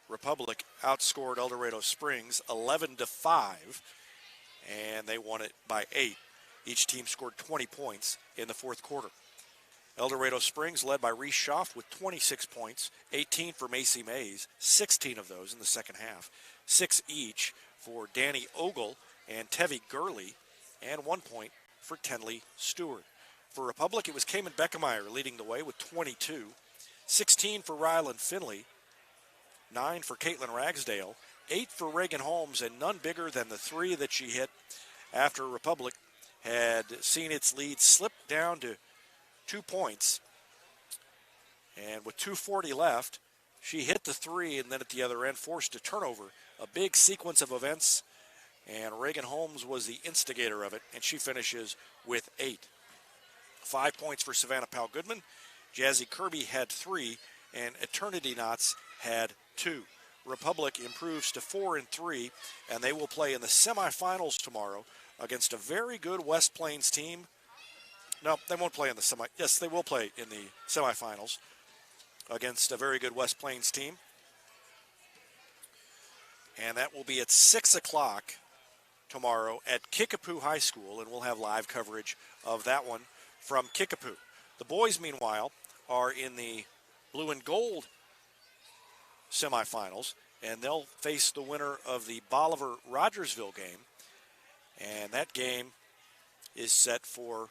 Republic outscored El Dorado Springs 11-5, and they won it by 8. Each team scored 20 points in the fourth quarter. El Dorado Springs led by Reese Schaff with 26 points, 18 for Macy Mays, 16 of those in the second half, 6 each for Danny Ogle and Tevi Gurley, and 1 point for Tenley Stewart. For Republic, it was Cayman Beckemeyer leading the way with 22, 16 for Ryland Finley, 9 for Caitlin Ragsdale, 8 for Reagan Holmes, and none bigger than the 3 that she hit after Republic had seen its lead slip down to 2 points. And with 2:40 left, she hit the 3 and then at the other end forced a turnover. A big sequence of events, and Reagan Holmes was the instigator of it, and she finishes with 8. 5 points for Savannah Powell Goodman. Jazzy Kirby had 3, and Eternity Knots had 2. Republic improves to 4-3, and they will play in the semifinals tomorrow against a very good West Plains team. No, they won't play in the Yes, they will play in the semifinals against a very good West Plains team. And that will be at 6 o'clock tomorrow at Kickapoo High School, and we'll have live coverage of that one from Kickapoo. The boys, meanwhile, are in the blue and gold semifinals, and they'll face the winner of the Bolivar-Rogersville game. And that game is set for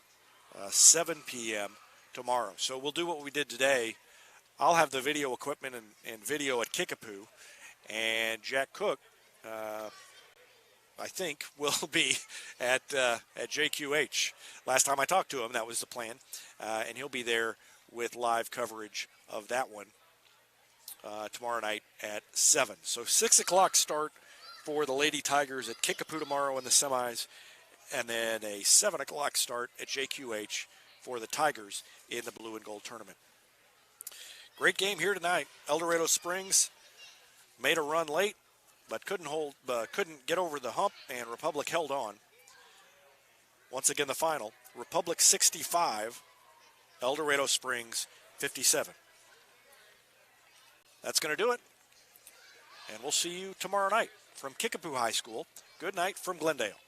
7 p.m. tomorrow. So we'll do what we did today. I'll have the video equipment and video at Kickapoo, and Jack Cook, I think, will be at JQH. Last time I talked to him, that was the plan, and he'll be there with live coverage of that one tomorrow night at 7. So 6 o'clock start for the Lady Tigers at Kickapoo tomorrow in the semis, and then a 7 o'clock start at JQH for the Tigers in the blue and gold tournament. Great game here tonight. El Dorado Springs made a run late, but couldn't get over the hump, and Republic held on. Once again, the final, Republic 65, El Dorado Springs 57. That's going to do it, and we'll see you tomorrow night from Kickapoo High School. Good night from Glendale.